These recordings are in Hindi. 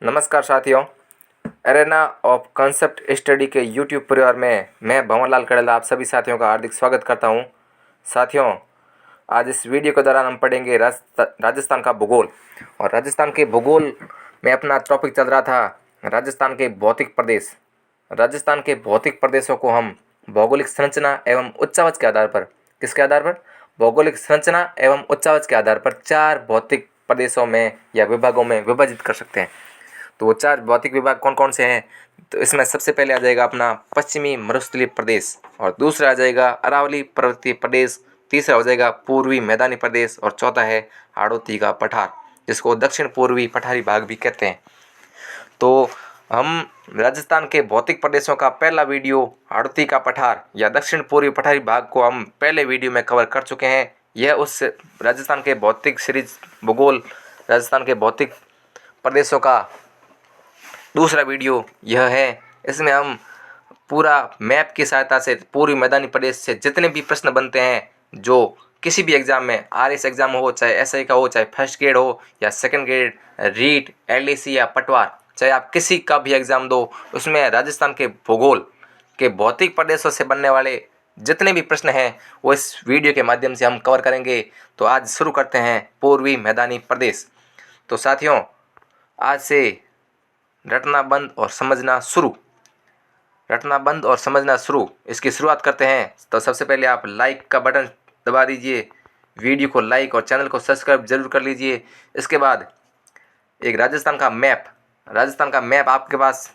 नमस्कार साथियों, एरेना ऑफ कंसेप्ट स्टडी के यूट्यूब परिवार में मैं भंवरलाल कड़ेला आप सभी साथियों का हार्दिक स्वागत करता हूं। साथियों, आज इस वीडियो के दौरान हम पढ़ेंगे राजस्थान का भूगोल। और राजस्थान के भूगोल में अपना टॉपिक चल रहा था राजस्थान के भौतिक प्रदेश। राजस्थान के भौतिक प्रदेशों को हम भौगोलिक संरचना एवं उच्चावच के आधार पर, किसके आधार पर? भौगोलिक संरचना एवं उच्चावच के आधार पर 4 भौतिक प्रदेशों में या विभागों में विभाजित कर सकते हैं। तो वो 4 भौतिक विभाग कौन कौन से हैं? तो इसमें सबसे पहले आ जाएगा अपना पश्चिमी मरुस्थलीय प्रदेश, और दूसरा आ जाएगा अरावली पर्वतीय प्रदेश, तीसरा हो जाएगा पूर्वी मैदानी प्रदेश, और चौथा है हाड़ौती का पठार, जिसको दक्षिण पूर्वी पठारी भाग भी कहते हैं। तो हम राजस्थान के भौतिक प्रदेशों का पहला वीडियो हाड़ौती का पठार या दक्षिण पूर्वी पठारी भाग को हम पहले वीडियो में कवर कर चुके हैं। यह उस राजस्थान के भौतिक सीरीज भूगोल राजस्थान के भौतिक प्रदेशों का दूसरा वीडियो यह है। इसमें हम पूरा मैप की सहायता से पूर्वी मैदानी प्रदेश से जितने भी प्रश्न बनते हैं, जो किसी भी एग्जाम में, आरएस एग्जाम हो, चाहे एसआई का हो, चाहे फर्स्ट ग्रेड हो या सेकंड ग्रेड, रीट, एलडीसी या पटवार, चाहे आप किसी का भी एग्जाम दो, उसमें राजस्थान के भूगोल के भौतिक प्रदेशों से बनने वाले जितने भी प्रश्न हैं वो इस वीडियो के माध्यम से हम कवर करेंगे। तो आज शुरू करते हैं पूर्वी मैदानी प्रदेश। तो साथियों, आज से रटना बंद और समझना शुरू। रटना बंद और समझना शुरू, इसकी शुरुआत करते हैं। तो सबसे पहले आप लाइक का बटन दबा दीजिए, वीडियो को लाइक और चैनल को सब्सक्राइब जरूर कर लीजिए। इसके बाद एक राजस्थान का मैप आपके पास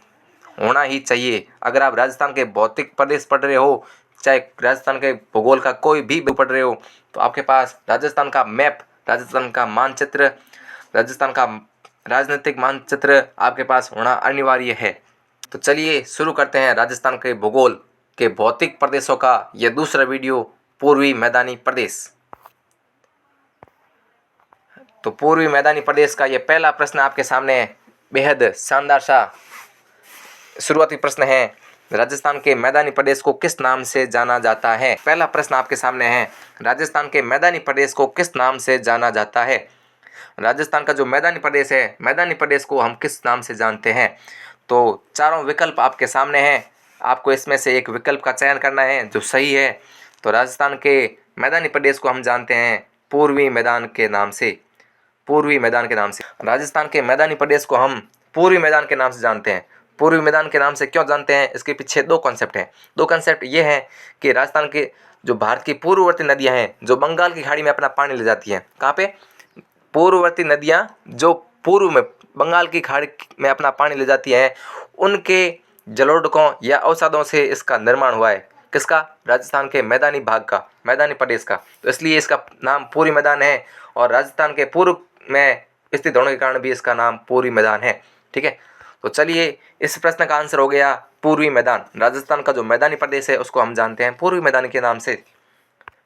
होना ही चाहिए। अगर आप राजस्थान के भौतिक प्रदेश पढ़ रहे हो, चाहे राजस्थान के भूगोल का कोई भी पढ़ रहे हो, तो आपके पास राजस्थान का मैप, राजस्थान का मानचित्र, राजस्थान का राजनीतिक मानचित्र आपके पास होना अनिवार्य है। तो चलिए शुरू करते हैं राजस्थान के भूगोल के भौतिक प्रदेशों का यह दूसरा वीडियो, पूर्वी मैदानी प्रदेश। तो पूर्वी मैदानी प्रदेश का यह पहला प्रश्न आपके सामने बेहद शानदार सा शुरुआती प्रश्न है। राजस्थान के मैदानी प्रदेश को किस नाम से जाना जाता है? पहला प्रश्न आपके सामने है, राजस्थान के मैदानी प्रदेश को किस नाम से जाना जाता है? राजस्थान का जो मैदानी प्रदेश है, मैदानी प्रदेश को हम किस नाम से जानते हैं? तो चारों विकल्प आपके सामने हैं, आपको इसमें से एक विकल्प का चयन करना है जो सही है। तो राजस्थान के मैदानी प्रदेश को हम जानते हैं पूर्वी मैदान के नाम से। पूर्वी मैदान के नाम से राजस्थान के मैदानी प्रदेश को हम पूर्वी मैदान के नाम से जानते हैं। पूर्वी मैदान के नाम से क्यों जानते हैं? इसके पीछे दो कॉन्सेप्ट हैं। दो कॉन्सेप्ट ये हैं कि राजस्थान के जो भारत की पूर्ववर्ती नदियाँ हैं, जो बंगाल की खाड़ी में अपना पानी ले जाती हैं, कहाँ पे? पूर्ववर्ती नदियाँ जो पूर्व में बंगाल की खाड़ी में अपना पानी ले जाती हैं, उनके जलोढ़कों या अवसादों से इसका निर्माण हुआ है। किसका? राजस्थान के मैदानी भाग का, मैदानी प्रदेश का। तो इसलिए इसका नाम पूर्वी मैदान है, और राजस्थान के पूर्व में स्थित होने के कारण भी इसका नाम पूर्वी मैदान है। ठीक है, तो चलिए इस प्रश्न का आंसर हो गया पूर्वी मैदान। राजस्थान का जो मैदानी प्रदेश है उसको हम जानते हैं पूर्वी मैदान के नाम से।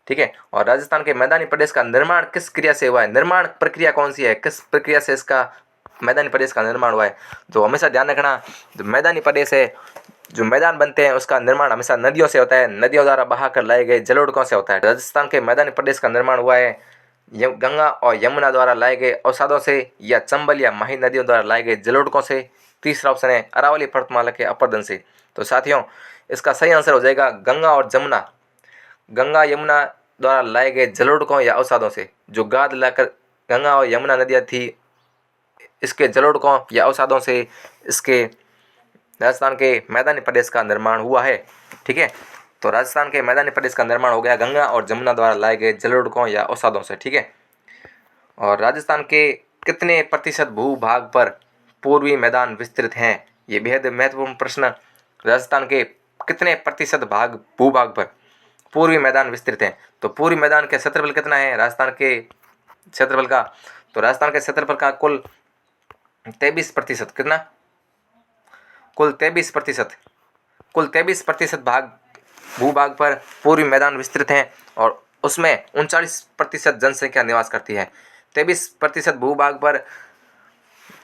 ठीक है, और राजस्थान के मैदानी प्रदेश का निर्माण किस क्रिया से हुआ है? निर्माण प्रक्रिया कौन सी है? किस प्रक्रिया से इसका मैदानी प्रदेश का निर्माण हुआ है? तो हमेशा ध्यान रखना, जो मैदानी प्रदेश है, जो मैदान बनते हैं, उसका निर्माण हमेशा नदियों से होता है, नदियों द्वारा बहा कर लाए गए जलोढ़कों से होता है। राजस्थान के मैदानी प्रदेश का निर्माण हुआ है गंगा और यमुना द्वारा लाए गए अवसादों से, या चंबल या माही नदियों द्वारा लाए गए जलोढ़कों से। तीसरा ऑप्शन है अरावली पर्वतमाला के अपरदन से। तो साथियों, इसका सही आंसर हो जाएगा गंगा और जमुना, गंगा यमुना द्वारा लाए गए जलोढ़कों या अवसादों से। जो गाद लाकर गंगा और यमुना नदियाँ थी, इसके जलोढ़कों या अवसादों से इसके राजस्थान के मैदानी प्रदेश का निर्माण हुआ है। ठीक है, तो राजस्थान के मैदानी प्रदेश का निर्माण हो गया गंगा और जमुना द्वारा लाए गए जलोढ़कों या अवसादों से। ठीक है, और राजस्थान के कितने प्रतिशत भूभाग पर पूर्वी मैदान विस्तृत हैं? ये बेहद महत्वपूर्ण प्रश्न। राजस्थान के कितने प्रतिशत भूभाग पर पूर्वी मैदान विस्तृत हैं? तो पूर्वी मैदान के क्षेत्रफल कितना है राजस्थान के क्षेत्रफल का? तो राजस्थान के क्षेत्रफल का कुल 23%। कितना? कुल 23% भूभाग पर पूर्वी मैदान विस्तृत हैं, और उसमें 39% जनसंख्या निवास करती है। 23% भूभाग पर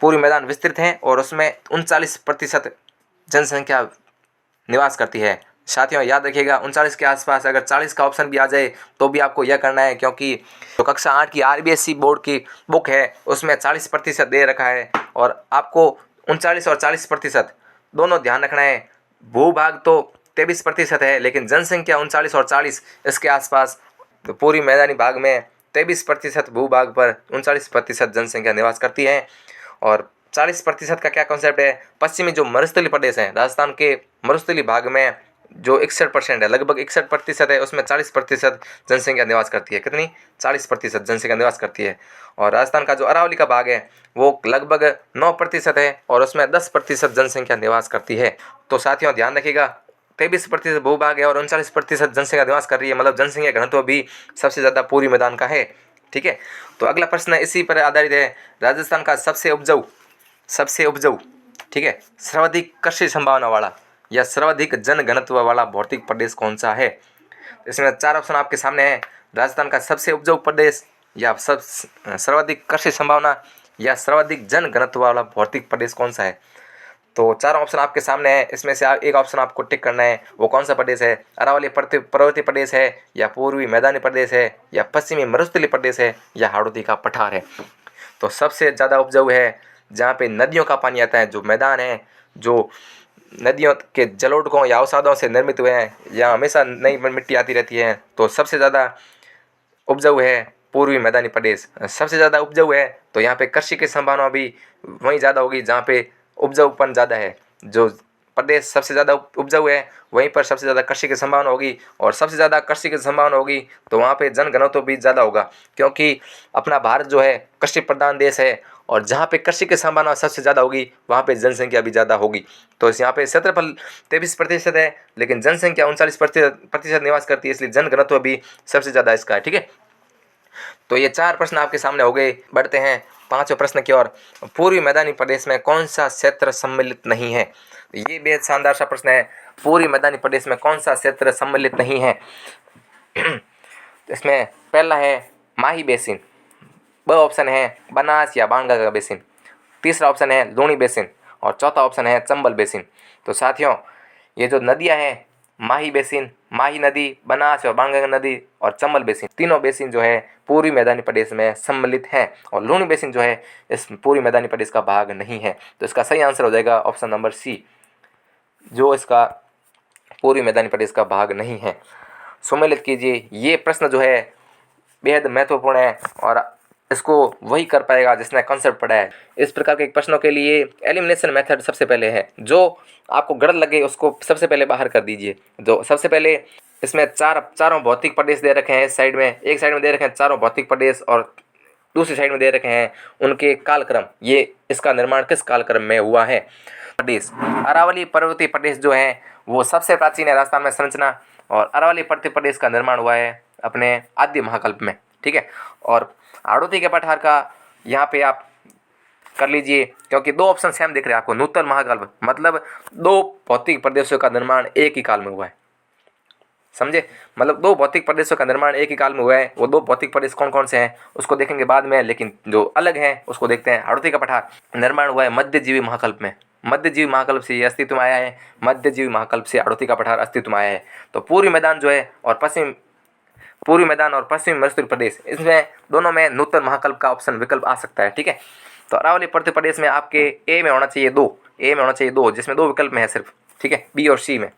पूर्वी मैदान विस्तृत हैं और उसमें 39% जनसंख्या निवास करती है। साथियों याद रखिएगा, 39 के आसपास अगर 40 का ऑप्शन भी आ जाए तो भी आपको यह करना है, क्योंकि जो कक्षा 8 की आरबीएसई बोर्ड की बुक है उसमें 40% दे रखा है, और आपको 39 और 40% दोनों ध्यान रखना है। भूभाग तो 23% है, लेकिन जनसंख्या 39 और 40 इसके आसपास। तो पूरी मैदानी भाग में 23% भूभाग पर 39% जनसंख्या निवास करती है। और 40% का क्या कॉन्सेप्ट है? पश्चिमी जो मरुस्थलीय प्रदेश है, राजस्थान के मरुस्थलीय भाग में जो 61% है, लगभग 61% है, उसमें 40% जनसंख्या निवास करती है। कितनी? 40% जनसंख्या निवास करती है। और राजस्थान का जो अरावली का भाग है वो लगभग 9% है और उसमें 10% जनसंख्या निवास करती है। तो साथियों ध्यान रखिएगा, 23% भूभाग है और 39% जनसंख्या निवास कर रही है, मतलब जनसंख्या घनत्व भी सबसे ज़्यादा पूर्वी मैदान का है। ठीक है, तो अगला प्रश्न इसी पर आधारित है। राजस्थान का सबसे उपजाऊ, ठीक है, सर्वाधिक कृषि संभावना वाला या सर्वाधिक जन घनत्व वाला भौतिक प्रदेश कौन सा है? इसमें 4 ऑप्शन आपके सामने है। राजस्थान का सबसे उपजाऊ प्रदेश या सर्वाधिक कृषि संभावना या सर्वाधिक जन घनत्व वाला भौतिक प्रदेश कौन सा है? तो 4 ऑप्शन आपके सामने है, इसमें से एक ऑप्शन आपको टिक करना है। वो कौन सा प्रदेश है? अरावली पर्वतीय प्रदेश है, या पूर्वी मैदानी प्रदेश है, या पश्चिमी मरुस्थलीय प्रदेश है, या हाड़ौती का पठार है? तो सबसे ज़्यादा उपजाऊ है जहाँ पे नदियों का पानी आता है, जो मैदान है, जो नदियों के जलोढ़कों या अवसादों से निर्मित हुए हैं, या हमेशा नई मिट्टी आती रहती है। तो सबसे ज़्यादा उपजाऊ है पूर्वी मैदानी प्रदेश। सबसे ज़्यादा उपजाऊ है तो यहाँ पे कृषि की संभावना भी वहीं ज़्यादा होगी जहाँ पे उपजाऊपन ज़्यादा है। जो प्रदेश सबसे ज़्यादा उपजाऊ है वहीं पर सबसे ज़्यादा कृषि की संभावना होगी, और सबसे ज़्यादा कृषि की संभावना होगी तो वहाँ पे जन घनत्व भी ज़्यादा होगा, क्योंकि अपना भारत जो है कृषि प्रधान देश है, और जहाँ पे कृषि की संभावना सबसे ज़्यादा होगी वहाँ पे जनसंख्या भी ज़्यादा होगी। तो इस यहाँ पे क्षेत्रफल 23% है, लेकिन जनसंख्या 39% निवास करती है, इसलिए जन घनत्व भी सबसे ज़्यादा इसका है। ठीक है, तो ये 4 प्रश्न आपके सामने हो गए। बढ़ते हैं 5वें प्रश्न की ओर। पूर्वी मैदानी प्रदेश में कौन सा क्षेत्र सम्मिलित नहीं है? ये बेहद शानदार सा प्रश्न है। पूर्वी मैदानी प्रदेश में कौन सा क्षेत्र सम्मिलित नहीं है? इसमें पहला है माही बेसिन, ब ऑप्शन है बनास या बांगा का बेसिन, तीसरा ऑप्शन है लूणी बेसिन, और चौथा ऑप्शन है चंबल बेसिन। तो साथियों, ये जो नदियां हैं, माही बेसिन, माही नदी, बनास और बांगा नदी और चंबल बेसिन, तीनों बेसिन जो है पूर्वी मैदानी प्रदेश में सम्मिलित हैं, और लूणी बेसिन जो है इस पूर्वी मैदानी प्रदेश का भाग नहीं है। तो इसका सही आंसर हो जाएगा ऑप्शन नंबर सी, जो इसका पूर्वी मैदानी प्रदेश का भाग नहीं है। सम्मिलित कीजिए। ये प्रश्न जो है बेहद महत्वपूर्ण है और इसको वही कर पाएगा जिसने कॉन्सेप्ट पढ़ा है। इस प्रकार के प्रश्नों के लिए एलिमिनेशन मेथड सबसे पहले है। जो आपको गलत लगे उसको सबसे पहले बाहर कर दीजिए। जो सबसे पहले इसमें चारों भौतिक प्रदेश दे रखे हैं। इस साइड में, एक साइड में दे रखे हैं चारों भौतिक प्रदेश, और दूसरी साइड में दे रखे हैं उनके कालक्रम। ये इसका निर्माण किस कालक्रम में हुआ है? प्रदेश अरावली पर्वतीय प्रदेश जो है वो सबसे प्राचीन है राजस्थान में संरचना, और अरावली पर्वतीय प्रदेश का निर्माण हुआ है अपने आद्य महाकल्प में। ठीक है, और हाड़ौती के पठार का यहाँ पे आप कर लीजिए, क्योंकि 2 ऑप्शन सेम दिख रहे हैं आपको। नूतन महाकल्प मतलब 2 भौतिक प्रदेशों का निर्माण एक ही काल में हुआ है, समझे? मतलब 2 भौतिक प्रदेशों का निर्माण एक ही काल में हुआ है। वो 2 भौतिक प्रदेश कौन कौन से हैं उसको देखेंगे बाद में, लेकिन जो अलग हैं उसको देखते हैं। हाड़ौती का पठार निर्माण हुआ है मध्यजीवी महाकल्प में। मध्यजीवी महाकल्प से ये अस्तित्व में आया है। मध्यजीवी महाकल्प से हाड़ौती का पठार अस्तित्व में आया है। तो पूर्वी मैदान जो है और पूर्वी मैदान और पश्चिमी मरुस्थलीय प्रदेश, इसमें दोनों में नूतन महाकल्प का ऑप्शन विकल्प आ सकता है। ठीक है, तो अरावली पर्वतीय प्रदेश में आपके ए में होना चाहिए 2, ए में होना चाहिए 2, जिसमें 2 विकल्प में है सिर्फ। ठीक है, बी और सी में।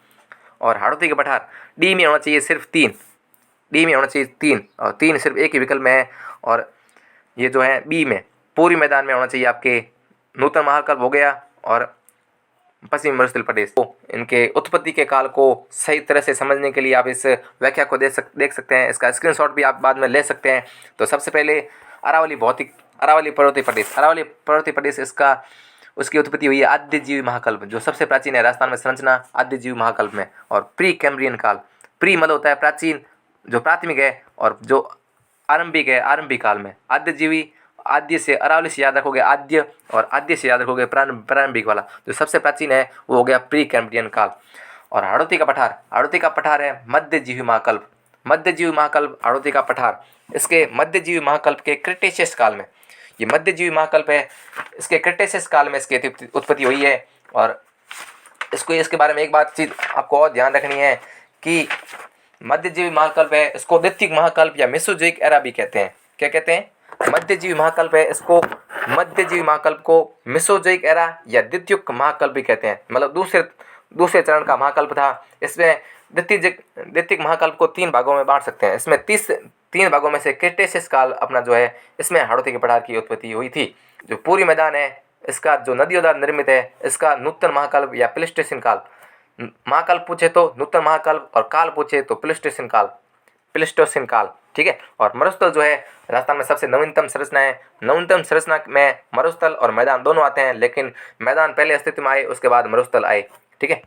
और हाड़ौती के पठार डी में होना चाहिए सिर्फ 3, डी में होना चाहिए 3, और 3 सिर्फ एक ही विकल्प में है। और ये जो है बी में पूर्वी मैदान में होना चाहिए आपके नूतन महाकल्प हो गया, और पश्चिमी मरुस्थलीय प्रदेश। तो इनके उत्पत्ति के काल को सही तरह से समझने के लिए आप इस व्याख्या को देख सकते हैं। इसका स्क्रीनशॉट भी आप बाद में ले सकते हैं। तो सबसे पहले अरावली पर्वतीय प्रदेश इसका उसकी उत्पत्ति हुई है आद्यजीवी महाकल्प, जो सबसे प्राचीन है राजस्थान में संरचना आद्यजीवी महाकल्प में। और प्री कैम्ब्रियन काल, प्री मतलब होता है प्राचीन, जो प्राथमिक है, और जो आरंभिक है आरंभिक काल में। आद्यजीवी, आद्य से अरावली से याद रखोगे आद्य, और आद्य से याद रखोगे प्रारंभिक वाला। जो सबसे प्राचीन है वो हो गया प्री कैम्ब्रियन काल। और हाड़ौती का पठार है मध्यजीवी महाकल्प। मध्यजीवी महाकल्प हाड़ौती का पठार, इसके मध्यजीवी महाकल्प के क्रिटेशियस काल में, ये मध्यजीवी महाकल्प है, इसके क्रिटेशियस काल में इसकी उत्पत्ति हुई है। और इसके बारे में एक बात चीज़ आपको और ध्यान रखनी है कि मध्यजीवी महाकल्प है, इसको द्वितीयक महाकल्प या मेसोजोइक एरा भी कहते हैं। क्या कहते हैं? मध्यजीवी महाकल्प है, इसको मध्यजीवी महाकल्प को मेसोजोइक एरा या द्वितीयक महाकल्प भी कहते हैं। मतलब दूसरे चरण का महाकल्प था। इसमें द्वितीयक महाकल्प को 3 भागों में बांट सकते हैं। इसमें 3 भागों में से क्रिटेशियस काल अपना जो है, इसमें हाड़ौती के पठार की उत्पत्ति हुई थी। जो पूर्वी मैदान है इसका जो नदियों द्वारा निर्मित है, इसका नूतन महाकल्प या प्लेस्टोसीन काल। महाकल्प पूछे तो नूतन महाकल्प और काल पूछे तो प्लेस्टोसीन काल। ठीक है। और मरुस्थल जो है राजस्थान में सबसे नवीनतम संरचना है। नवीनतम संरचना में मरुस्थल और मैदान दोनों आते हैं, लेकिन मैदान पहले अस्तित्व में आए, उसके बाद मरुस्थल आए। ठीक है।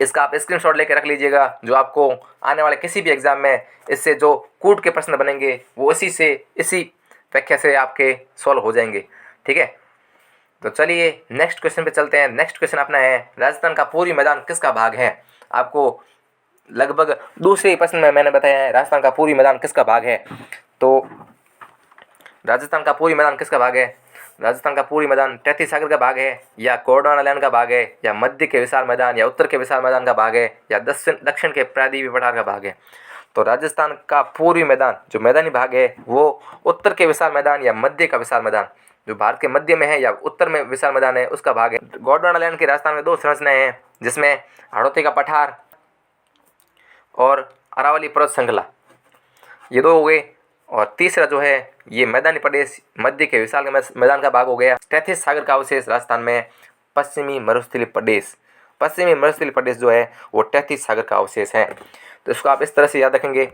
इसका आप स्क्रीनशॉट लेके रख लीजिएगा, जो आपको आने वाले किसी भी एग्जाम में इससे जो कूट के प्रश्न बनेंगे वो इसी व्याख्या से आपके सॉल्व हो जाएंगे। ठीक है। तो चलिए नेक्स्ट क्वेश्चन पे चलते हैं। नेक्स्ट क्वेश्चन अपना है, राजस्थान का पूर्वी मैदान किसका भाग है? आपको लगभग दूसरे प्रश्न में मैंने बताया है राजस्थान का पूर्वी मैदान किसका भाग है। तो राजस्थान का पूर्वी मैदान किसका भाग है? राजस्थान का पूर्वी मैदान तैतीस सागर का भाग है, या गोंडवाना लैंड का भाग है, या मध्य के विशाल मैदान, या उत्तर के विशाल मैदान का भाग है, या दक्षिण के प्रायद्वीपीय पठार का भाग है। तो राजस्थान का पूर्वी मैदान जो मैदानी भाग है वो उत्तर के विशाल मैदान या मध्य का विशाल मैदान, जो भारत के मध्य में है या उत्तर में विशाल मैदान है, उसका भाग है। गोंडवाना लैंड के राजस्थान में 2 संरचनाएं हैं, जिसमें हाड़ौती का पठार और अरावली पर्वत श्रृंखला, ये 2 हो गए। और तीसरा जो है ये मैदानी प्रदेश मध्य के विशाल मैदान का भाग हो गया। तैतीस सागर का अवशेष राजस्थान में पश्चिमी मरुस्थलीय प्रदेश जो है वो 33 सागर का अवशेष है। तो इसको आप इस तरह से याद रखेंगे।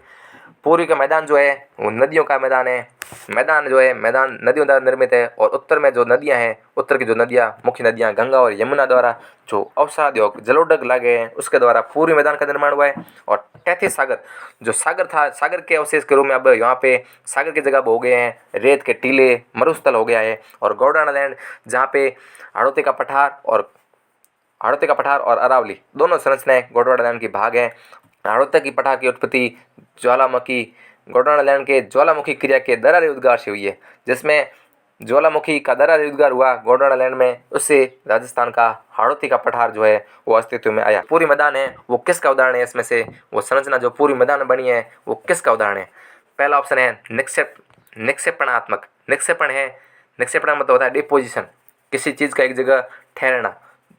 पूर्वी का मैदान जो है वो नदियों का मैदान है। मैदान नदियों द्वारा निर्मित है। और उत्तर में जो नदियां हैं, उत्तर की जो नदियां, मुख्य नदियां गंगा और यमुना द्वारा जो अवसाद योग जलोढ़ लागे हैं, उसके द्वारा पूर्वी मैदान का निर्माण हुआ है। और 33 सागर जो सागर था, सागर के अवशेष के रूप में अब यहाँ पे सागर की जगह हो गए हैं रेत के टीले, मरुस्थल हो गया है। और गोंडवाना लैंड जहाँ पे हाड़ौती का पठार और अरावली दोनों संरचनाएं गोंडवाना लैंड की भाग हैं। हाड़ौती की पठार की उत्पत्ति गोंडवाना लैंड के ज्वालामुखी क्रिया के दरार उद्गार से हुई है, जिसमें ज्वालामुखी का दरार उद्गार हुआ गोंडवाना लैंड में, उससे राजस्थान का हाड़ौती का पठार जो है वो अस्तित्व में आया। पूरी मैदान है वो किसका उदाहरण है? इसमें से वो संरचना जो पूरी मैदान में बनी है वो किसका उदाहरण है? पहला ऑप्शन है निक्षेपणात्मक। निक्षेपण मतलब होता है डिपोजिशन, किसी चीज़ का एक जगह ठहरना,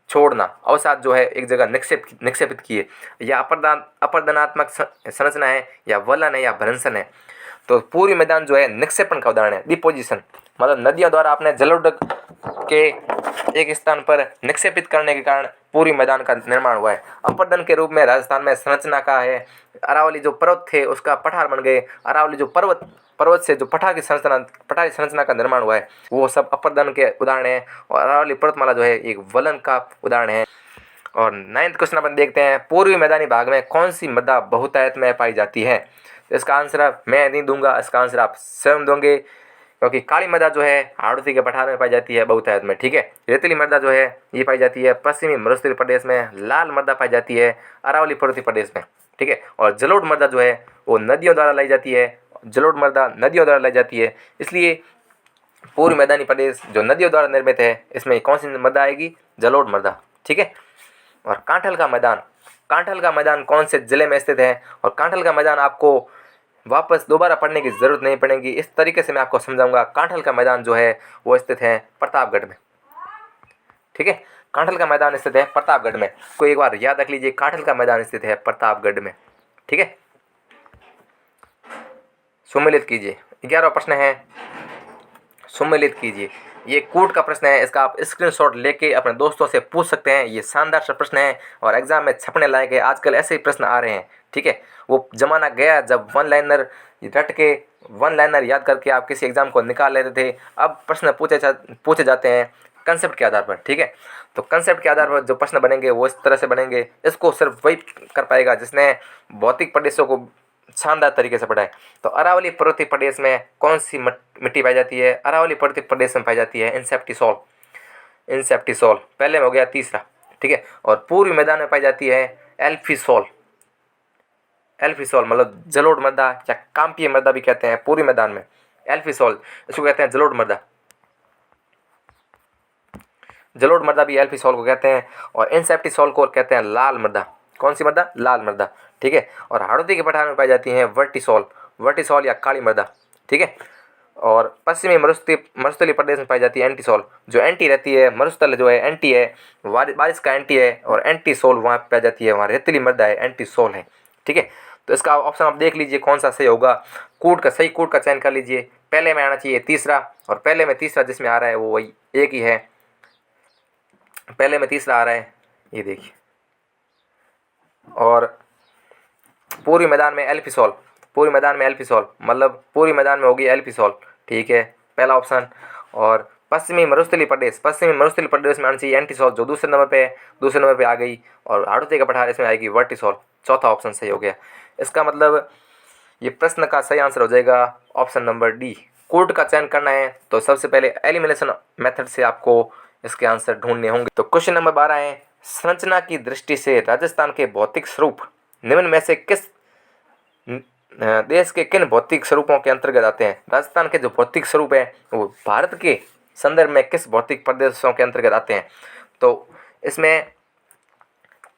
छोड़ना, अवसाद जो है एक जगह निक्षेपित किए। या अपरदनात्मक संरचना है, या वलन है, या भ्रंशन है। तो पूर्वी मैदान जो है निक्षेपण का उदाहरण है, डिपोजिशन मतलब नदियों द्वारा अपने जलोढ़ के एक स्थान पर निक्षेपित करने के कारण पूर्वी मैदान का निर्माण हुआ है। अपरदन के रूप में राजस्थान में संरचना का है, अरावली जो पर्वत थे उसका पठार बन गए। अरावली जो पर्वत से जो पठारी संरचना का निर्माण हुआ है वो सब अपरदन के उदाहरण है। और अरावली पर्वतमाला जो है एक वलन का उदाहरण है। और 9th क्वेश्चन अपन देखते हैं, पूर्वी मैदानी भाग में कौन सी मृदा बहुतायत में पाई जाती है? तो इसका आंसर मैं नहीं दूंगा, इसका आंसर आप स्वयं दोगे, क्योंकि काली मृदा जो है हाड़ौती के पठार में पाई जाती है बहुतायत में। ठीक है। रेतीली मृदा जो है ये पाई जाती है पश्चिमी मरुस्थलीय प्रदेश में। लाल मृदा पाई जाती है अरावली पर्वतीय प्रदेश में। ठीक है। और जलोढ़ मृदा जो है वो नदियों द्वारा लाई जाती है। इसलिए पूर्वी मैदानी प्रदेश जो नदियों द्वारा निर्मित है, इसमें कौन सी मृदा आएगी? जलोढ़ मृदा। ठीक है। और कांठल का मैदान कौन से जिले में स्थित है? और कांठल का मैदान आपको वापस दोबारा पढ़ने की ज़रूरत नहीं पड़ेगी, इस तरीके से मैं आपको समझाऊंगा। कांठल का मैदान जो है वो स्थित है प्रतापगढ़ में। ठीक है। कांठल का मैदान स्थित है प्रतापगढ़ में। कोई एक बार याद रख लीजिए, कांठल का मैदान स्थित है प्रतापगढ़ में। ठीक है। सुमेलित कीजिए। 11वां प्रश्न है, सुमेलित कीजिए। ये कूट का प्रश्न है, इसका आप स्क्रीनशॉट लेके अपने दोस्तों से पूछ सकते हैं। ये शानदार सा प्रश्न है और एग्जाम में छपने लायक है। आजकल ऐसे ही प्रश्न आ रहे हैं। ठीक है। वो जमाना गया जब वन लाइनर याद करके आप किसी एग्जाम को निकाल लेते थे। अब प्रश्न पूछे जाते हैं कंसेप्ट के आधार पर। ठीक है। तो कंसेप्ट के आधार पर जो प्रश्न बनेंगे वो इस तरह से बनेंगे। इसको सिर्फ वही कर पाएगा जिसने भौतिक प्रदेशों को शानदार तरीके से पढ़ाए। तो अरावली पर्वतीय प्रदेश में कौन सी मिट्टी पाई जाती है? अरावली पर्वतीय प्रदेश में पाई जाती है इंसेप्टिसोल। पहले में हो गया तीसरा। ठीक है। और पूर्वी मैदान में पाई जाती है एल्फिसोल मतलब जलोढ़ मृदा या कांपीय मृदा भी कहते हैं। पूर्वी मैदान में एल्फिसोल, इसको कहते हैं जलोढ़ मृदा भी एल्फिसोल को कहते हैं। और इंसेप्टिसोल को कहते हैं लाल मृदा। कौन सी मृदा? लाल मृदा। ठीक है। और हाड़ौती के पठार में पाई जाती है वर्टिसोल या काली मृदा। ठीक है। और पश्चिमी मरुस्थलीय प्रदेश में पाई जाती है एंटीसोल। जो एंटी रहती है, मरुस्थल जो है एंटी है, बारिश का एंटी है, और एंटीसोल वहाँ पाई जाती है, वहाँ रेतीली मृदा है, एंटीसोल है। ठीक है, तो इसका ऑप्शन आप देख लीजिए कौन सा सही होगा। सही कूट का चयन कर लीजिए। पहले में आना चाहिए तीसरा, और पहले में तीसरा जिसमें आ रहा है वो वही एक ही है। पहले में तीसरा आ रहा है, ये देखिए। और पूर्वी मैदान में एल्फिसोल, पूर्वी मैदान में एल्फिसोल, मतलब पूर्वी मैदान में होगी एल्फिसोल। ठीक है, पहला ऑप्शन। और पश्चिमी मरुस्थलीय प्रदेश में आना चाहिए एंटीसोल, जो दूसरे नंबर पे आ गई। और हाड़ौती का पठार इसमें आएगी वर्टिसोल। चौथा ऑप्शन सही हो गया। इसका मतलब ये प्रश्न का सही आंसर हो जाएगा ऑप्शन नंबर डी। कूट का चयन करना है तो सबसे पहले एलिमिनेशन मेथड से आपको इसके आंसर ढूंढने होंगे। तो क्वेश्चन नंबर 12 है, संरचना की दृष्टि से राजस्थान के भौतिक स्वरूप निम्न में से किस देश के किन भौतिक स्वरूपों के अंतर्गत आते हैं? राजस्थान के जो भौतिक स्वरूप है वो भारत के संदर्भ में किस भौतिक प्रदेशों के अंतर्गत आते हैं? तो इसमें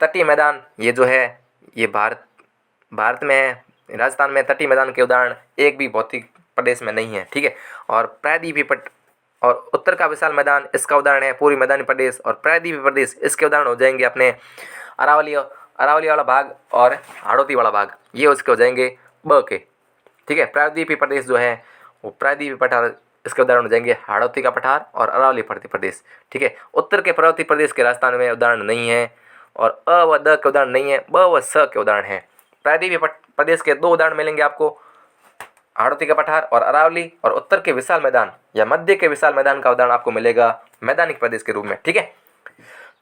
तटीय मैदान, ये जो है ये भारत में है। राजस्थान में तटीय मैदान के उदाहरण एक भी भौतिक प्रदेश में नहीं है। ठीक है, और प्रायद्वीपीय और उत्तर का विशाल मैदान इसका उदाहरण है पूर्वी मैदानी प्रदेश। और प्रायद्वीपीय प्रदेश इसके उदाहरण हो जाएंगे अपने अरावली वाला भाग और हाड़ौती वाला भाग, ये उसके हो जाएंगे ब के। ठीक है, प्रायद्वीपीय प्रदेश जो है वो प्रायद्वीपीय पठार, इसके उदाहरण हो जाएंगे हाड़ौती का पठार और अरावली प्रदेश। ठीक है, उत्तर के पर्वतीय प्रदेश के राजस्थान में उदाहरण नहीं है, और अ व द के उदाहरण नहीं है, ब व स के उदाहरण है। प्रायद्वीपीय प्रदेश के 2 उदाहरण मिलेंगे आपको, हाड़ौती का पठार और अरावली। और उत्तर के विशाल मैदान या मध्य के विशाल मैदान का उदाहरण आपको मिलेगा मैदानिक प्रदेश के रूप में। ठीक है,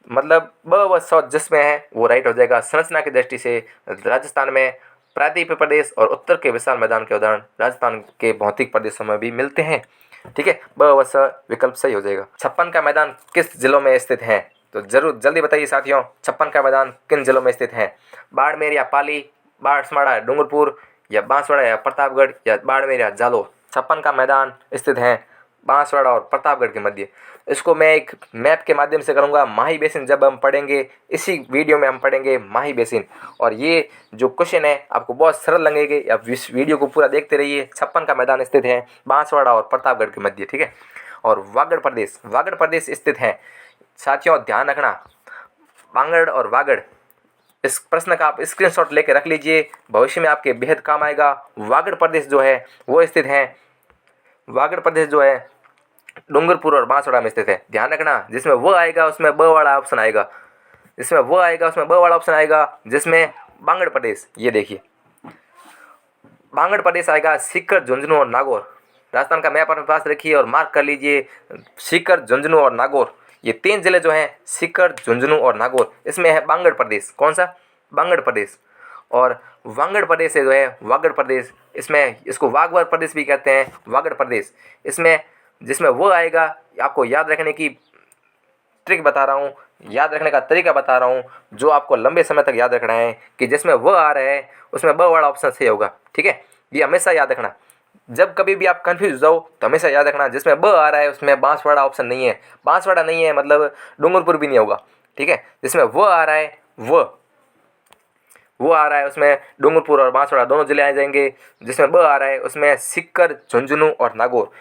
मतलब ब व स जिसमें है वो राइट हो जाएगा। संरचना की दृष्टि से राजस्थान में प्रायद्वीपीय प्रदेश और उत्तर के विशाल मैदान के उदाहरण राजस्थान के भौतिक प्रदेशों में भी मिलते हैं। ठीक है, ब व स विकल्प सही हो जाएगा। 56 का मैदान किस जिलों में स्थित है? तो जरूर जल्दी बताइए साथियों, 56 का मैदान किन जिलों में स्थित है? बाड़मेर या पाली, बांसवाड़ा, डूंगरपुर, या बांसवाड़ा या प्रतापगढ़, या बाड़मेर या जालोर। 56 का मैदान स्थित है बांसवाड़ा और प्रतापगढ़ के मध्य। इसको मैं एक मैप के माध्यम से करूंगा। माही बेसिन जब हम पढ़ेंगे, इसी वीडियो में हम पढ़ेंगे माही बेसिन। और ये जो क्वेश्चन है आपको बहुत सरल लगेंगे, आप इस वीडियो को पूरा देखते रहिए। 56 का मैदान स्थित है बांसवाड़ा और प्रतापगढ़ के मध्य। ठीक है, और वागड़ प्रदेश स्थित है, साथियों ध्यान रखना, बांगड़ और वागड़, इस प्रश्न का आप स्क्रीनशॉट लेके रख लीजिए, भविष्य में आपके बेहद काम आएगा। वागड़ प्रदेश जो है वो स्थित है, वागड़ प्रदेश जो है डूंगरपुर और बांसवाड़ा में स्थित है। ध्यान रखना, जिसमें वो आएगा उसमें ब वाला ऑप्शन आएगा, जिसमें वो आएगा उसमें ब वाला ऑप्शन आएगा, जिसमें बांगड़ प्रदेश, ये देखिए बांगड़ प्रदेश आएगा सीकर, झुंझुनू और नागौर। राजस्थान का मैप अपने पास रखिए और मार्क कर लीजिए, सीकर, झुंझुनू और नागौर, ये 3 जिले जो हैं सीकर, झुंझुनू और नागौर, इसमें है बांगड़ प्रदेश। कौन सा? बांगड़ प्रदेश। और वागड़ प्रदेश जो है वागड़ प्रदेश, इसमें इसको वागड़ प्रदेश भी कहते हैं, वागड़ प्रदेश, इसमें जिसमें वो आएगा, आपको याद रखने की ट्रिक बता रहा हूँ, याद रखने का तरीका बता रहा हूँ, जो आपको लंबे समय तक याद रखना है कि जिसमें वो आ रहा है उसमें ब वाला ऑप्शन सही होगा। ठीक है, ये हमेशा याद रखना। जब कभी भी आप कंफ्यूज हो जाओ तो हमेशा याद रखना, जिसमें ब आ रहा है उसमें बांसवाड़ा ऑप्शन नहीं है, बांसवाड़ा नहीं है मतलब डूंगरपुर भी नहीं होगा। ठीक है, जिसमें वो आ रहा है वो आ रहा है उसमें डूंगरपुर और बांसवाड़ा दोनों जिले आ जाएंगे। जिसमें ब आ रहा है उसमें सीकर, झुंझुनू और नागौर,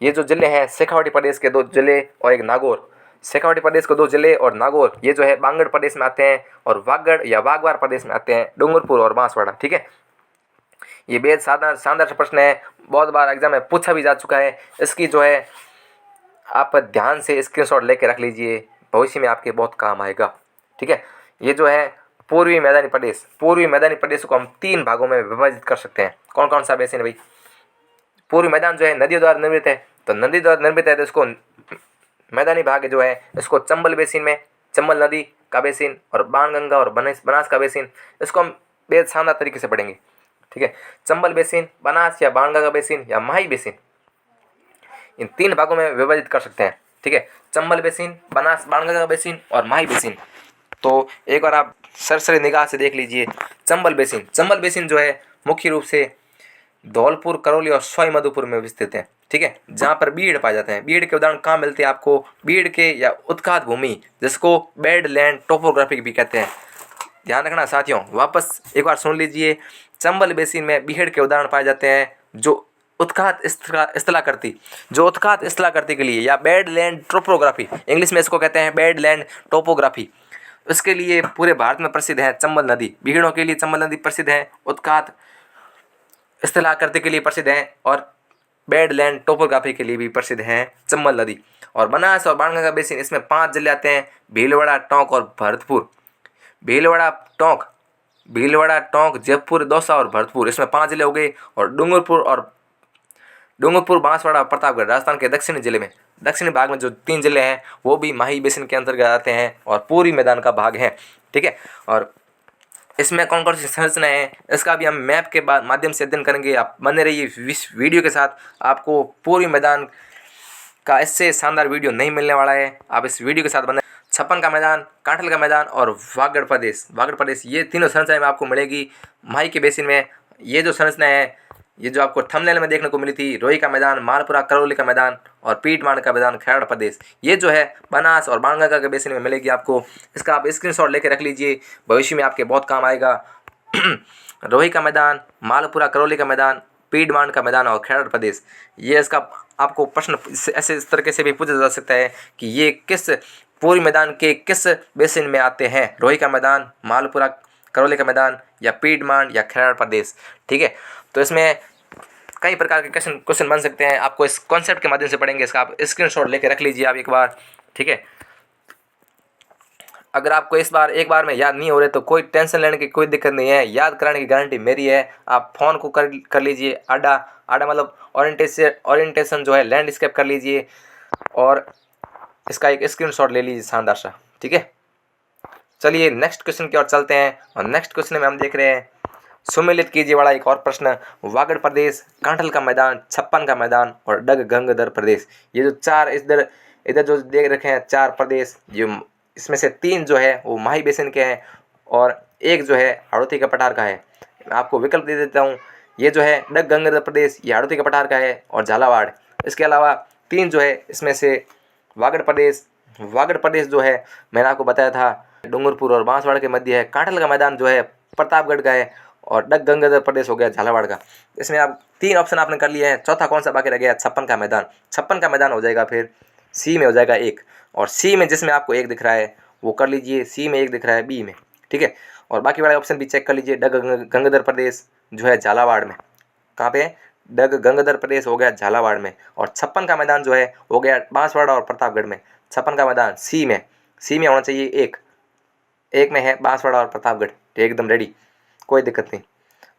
ये जो जिले हैं शेखावाटी प्रदेश के 2 जिले और एक नागौर, शेखावाटी प्रदेश को 2 जिले और नागौर, ये जो है बांगड़ प्रदेश में आते हैं। और वागड़ या वागवार प्रदेश में आते हैं डूंगरपुर और बांसवाड़ा। ठीक है, ये बेहद शानदार प्रश्न है, बहुत बार एग्जाम में पूछा भी जा चुका है। इसकी जो है आप ध्यान से स्क्रीनशॉट लेके रख लीजिए, भविष्य में आपके बहुत काम आएगा। ठीक है, ये जो है पूर्वी मैदानी प्रदेश को हम 3 भागों में विभाजित कर सकते हैं। कौन कौन सा बेसिन है भाई? पूर्वी मैदान जो है नदियों द्वारा निर्मित है, तो नदी द्वारा निर्मित है तो इसको मैदानी भाग जो है इसको चंबल बेसिन में, चंबल नदी का बेसिन और बाणगंगा और बनास का बेसिन, इसको हम बेहद शानदार तरीके से पढ़ेंगे। ठीक है, चंबल बेसिन, बनास या बाणगंगा बेसिन या माही बेसिन, इन 3 भागों में विभाजित कर सकते हैं। ठीक है, चंबल बेसिन, बनास, बाणगंगा बेसिन और माही बेसिन। तो एक बार आप सरसरी निगाह से देख लीजिए। चंबल बेसिन जो है मुख्य रूप से धौलपुर, करौली और सवाई माधोपुर में विस्तृत है। ठीक है, जहाँ पर बीड़ पाए जाते हैं। बीड़ के उदाहरण कहाँ मिलते हैं आपको? बीड़ के या उत्खात भूमि, जिसको बेड लैंड टोपोग्राफी भी कहते हैं। ध्यान रखना साथियों, वापस एक बार सुन लीजिए। चंबल बेसिन में बीड़ के उदाहरण पाए जाते हैं जो उत्खात स्थलाकृति, जो उत्खात स्थलाकृति के लिए या बेड लैंड टोपोग्राफी, इंग्लिश में इसको कहते हैं बेड लैंड टोपोग्राफी, उसके लिए पूरे भारत में प्रसिद्ध है चंबल नदी। बीहड़ों के लिए चंबल नदी प्रसिद्ध है, उत्खात स्थलाकृति के लिए प्रसिद्ध है और बेड लैंड टोपोग्राफी के लिए भी प्रसिद्ध है चंबल नदी। और बनास और बाणगंगा बेसिन, इसमें 5 जिले आते हैं, भीलवाड़ा, टोंक और भरतपुर। भीलवाड़ा, टोंक, जयपुर, दौसा और भरतपुर, इसमें 5 जिले हो गए। और डूंगरपुर, बांसवाड़ा और प्रतापगढ़ राजस्थान के दक्षिणी जिले में, दक्षिणी भाग में जो 3 जिले हैं वो भी माही बेसिन के अंतर्गत आते हैं और पूर्वी मैदान का भाग है। ठीक है, और इसमें कौन कौन सी संरचना है इसका भी हम मैप के बाद माध्यम से अध्ययन करेंगे। आप बने रहिए इस वीडियो के साथ, आपको पूर्वी मैदान का इससे शानदार वीडियो नहीं मिलने वाला है। आप इस वीडियो के साथ बने। छप्पन का मैदान, कांठल का मैदान और वागड़ प्रदेश, ये तीनों संरचनाएं में आपको मिलेगी माही के बेसिन में। ये जो संरचना है, ये जो आपको थंबनेल में देखने को मिली थी, रोही का मैदान, मालपुरा करौली का मैदान और पीटमांड का मैदान, खैराड़ प्रदेश, ये जो है बनास और बाणगंगा के बेसिन में मिलेगी आपको। इसका आप स्क्रीनशॉट लेके रख लीजिए, भविष्य में आपके बहुत काम आएगा। रोही का मैदान, मालपुरा करौली का मैदान, पीटमांड का मैदान और खैराड़ प्रदेश, ये इसका आपको प्रश्न ऐसे इस तरीके से भी पूछा जा सकता है कि ये किस पूर्वी मैदान के किस बेसिन में आते हैं, रोही का मैदान, मालपुरा करौली का मैदान या पीटमांड या खैराड़ प्रदेश। ठीक है, तो इसमें कई प्रकार के क्वेश्चन बन सकते हैं। आपको इस कॉन्सेप्ट के माध्यम से पढ़ेंगे, इसका आप स्क्रीनशॉट लेके रख लीजिए आप एक बार। ठीक है, अगर आपको एक बार में याद नहीं हो रहे तो कोई टेंशन लेने की कोई दिक्कत नहीं है, याद कराने की गारंटी मेरी है। आप फ़ोन को कर लीजिए, आडा मतलब ओरिएंटेशन जो है लैंडस्केप कर लीजिए और इसका एक स्क्रीनशॉट ले लीजिए शानदार सा। ठीक है, चलिए नेक्स्ट क्वेश्चन की ओर चलते हैं। और नेक्स्ट क्वेश्चन में हम देख रहे हैं, सुमेलित कीजिए वाला एक और प्रश्न, वागड़ प्रदेश, कांठल का मैदान, छप्पन का मैदान और डगगंगदर प्रदेश, ये जो 4 इधर जो देख रखे हैं 4 प्रदेश, ये इसमें से 3 जो है वो माही बेसिन के हैं और एक जो है हाड़ौती का पठार का है। मैं आपको विकल्प दे देता हूँ, ये जो है डगगंगदर प्रदेश, ये हाड़ौती का पठार का है और झालावाड़। इसके अलावा 3 जो है इसमें से वागड़ प्रदेश जो है मैंने आपको बताया था डूंगरपुर और बांसवाड़ा के मध्य है, कांठल का मैदान जो है प्रतापगढ़ का है और डगगंगदर प्रदेश हो गया झालावाड़ का। इसमें आप 3 ऑप्शन आपने कर लिए हैं, चौथा कौन सा बाकी रह गया? छप्पन का मैदान हो जाएगा, फिर सी में हो जाएगा 1 और सी में जिसमें आपको 1 दिख रहा है वो कर लीजिए, सी में 1 दिख रहा है बी में। ठीक है, और बाकी वाले ऑप्शन भी चेक कर लीजिए। डगगंगदर प्रदेश जो है झालावाड़ में, कहाँ पे? डगगंगदर प्रदेश हो गया झालावाड़ में। और छप्पन का मैदान जो है हो गया बांसवाड़ा और प्रतापगढ़ में। छप्पन का मैदान सी में होना चाहिए, 1 में है बांसवाड़ा और प्रतापगढ़, एकदम रेडी, कोई दिक्कत नहीं।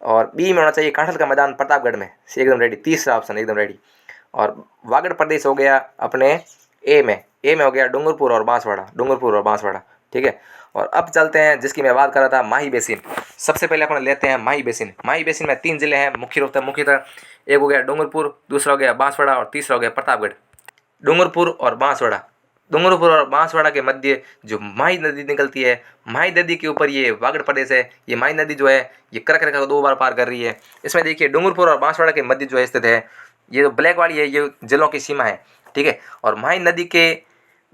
और बी में होना चाहिए कांठल का मैदान प्रतापगढ़ में, एकदम रेडी, तीसरा ऑप्शन एकदम रेडी। और वागड़ प्रदेश हो गया अपने ए में हो गया डूंगरपुर और बांसवाड़ा। ठीक है, और अब चलते हैं जिसकी मैं बात कर रहा था, माही बेसिन। सबसे पहले अपन लेते हैं माही बेसिन में 3 जिले हैं मुख्यतः, एक हो गया डूंगरपुर, दूसरा हो गया बांसवाड़ा और तीसरा हो गया प्रतापगढ़। डूंगरपुर और बांसवाड़ा के मध्य जो माही नदी निकलती है, माही नदी के ऊपर ये वागड़ प्रदेश है। ये माही नदी जो है ये करक रेखा को 2 बार पार कर रही है। इसमें देखिए डूंगरपुर और बांसवाड़ा के मध्य जो है स्थित है, ये जो ब्लैक वाली है ये जिलों की सीमा है। ठीक है, और माही नदी के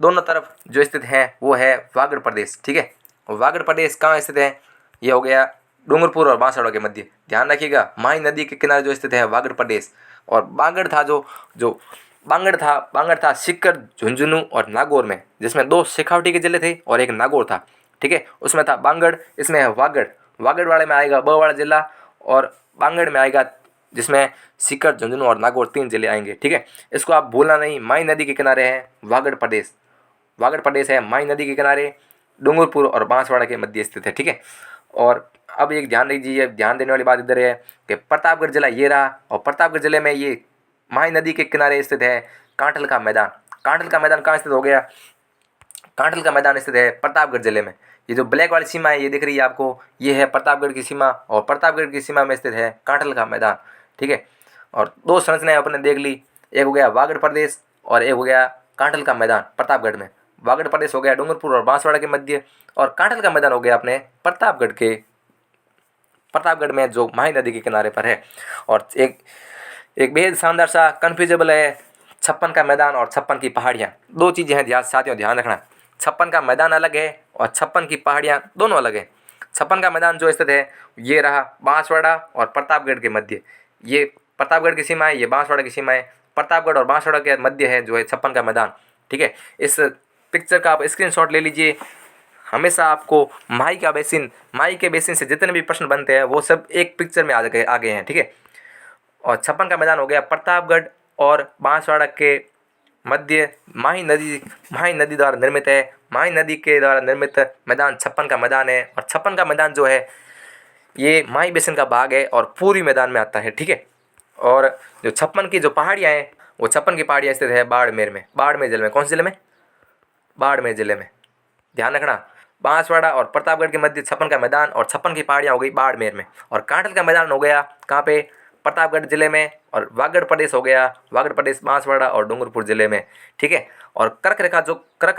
दोनों तरफ जो स्थित है वो है वागड़ प्रदेश। ठीक है, वागड़ प्रदेश कहाँ स्थित है? ये हो गया डूंगरपुर और बांसवाड़ा के मध्य। ध्यान रखिएगा, माही नदी के किनारे जो स्थित है वागड़ प्रदेश। और बांगड़ था सीकर, झुंझुनू और नागौर में, जिसमें 2 शेखावटी के जिले थे और 1 नागौर था। ठीक है, उसमें था बांगड़, इसमें है वागड़ वाले में आएगा ब वाला जिला और बांगड़ में आएगा जिसमें सीकर, झुंझुनू और नागौर 3 जिले आएंगे। ठीक है, इसको आप भूलना नहीं, माही नदी के किनारे है वागड़ प्रदेश है माही नदी के किनारे, डूंगरपुर और बांसवाड़ा के मध्य स्थित है। ठीक है, और अब एक ध्यान दीजिए, ध्यान देने वाली बात इधर है कि प्रतापगढ़ जिला ये रहा और प्रतापगढ़ जिले में ये माही नदी के किनारे स्थित है कांठल का मैदान कहाँ स्थित हो गया? कांठल का मैदान स्थित है प्रतापगढ़ जिले में। ये जो ब्लैक वाली सीमा है ये दिख रही है आपको, ये है प्रतापगढ़ की सीमा और प्रतापगढ़ की सीमा में स्थित है कांठल का मैदान। ठीक है, और 2 संरचनाएं अपने देख ली, एक हो गया वागड़ प्रदेश और एक हो गया कांठल का मैदान प्रतापगढ़ में। वागड़ प्रदेश हो गया डूंगरपुर और बांसवाड़ा के मध्य और कांठल का मैदान हो गया अपने प्रतापगढ़ में जो माही नदी के किनारे पर है। और एक बेहद शानदार सा कन्फ्यूजेबल है छप्पन का मैदान और छप्पन की पहाड़ियाँ। 2 चीज़ें हैं साथियों, ध्यान रखना, छप्पन का मैदान अलग है और छप्पन की पहाड़ियाँ दोनों अलग है। छप्पन का मैदान जो स्थित है ये रहा बांसवाड़ा और प्रतापगढ़ के मध्य, ये प्रतापगढ़ की सीमा है, ये बांसवाड़ा की सीमा है। प्रतापगढ़ और बांसवाड़ा के मध्य है जो है छप्पन का मैदान। ठीक है, इस पिक्चर का आप स्क्रीनशॉट ले लीजिए। हमेशा आपको माही के बेसिन से जितने भी प्रश्न बनते हैं वो सब एक पिक्चर में आ गए हैं। ठीक है, और छप्पन का मैदान हो गया प्रतापगढ़ और बांसवाड़ा के मध्य माही नदी द्वारा निर्मित है। माही नदी के द्वारा निर्मित मैदान छप्पन का मैदान है। और छप्पन का मैदान जो है ये माही बेसिन का भाग है और पूर्वी मैदान में आता है। ठीक है, और जो छप्पन की जो पहाड़ियाँ हैं वो छप्पन की पहाड़ियाँ स्थित है बाड़मेर में। बाड़मेर जिले में, कौन से जिले में? बाड़मेर जिले में, ध्यान रखना। बांसवाड़ा और प्रतापगढ़ के मध्य छप्पन का मैदान और छप्पन की पहाड़ियाँ हो गई बाड़मेर में। और कांठल का मैदान हो गया कहाँ पे? प्रतापगढ़ जिले में। और वागड़ प्रदेश हो गया, वागड़ प्रदेश बांसवाड़ा और डूंगरपुर जिले में। ठीक है, और कर्क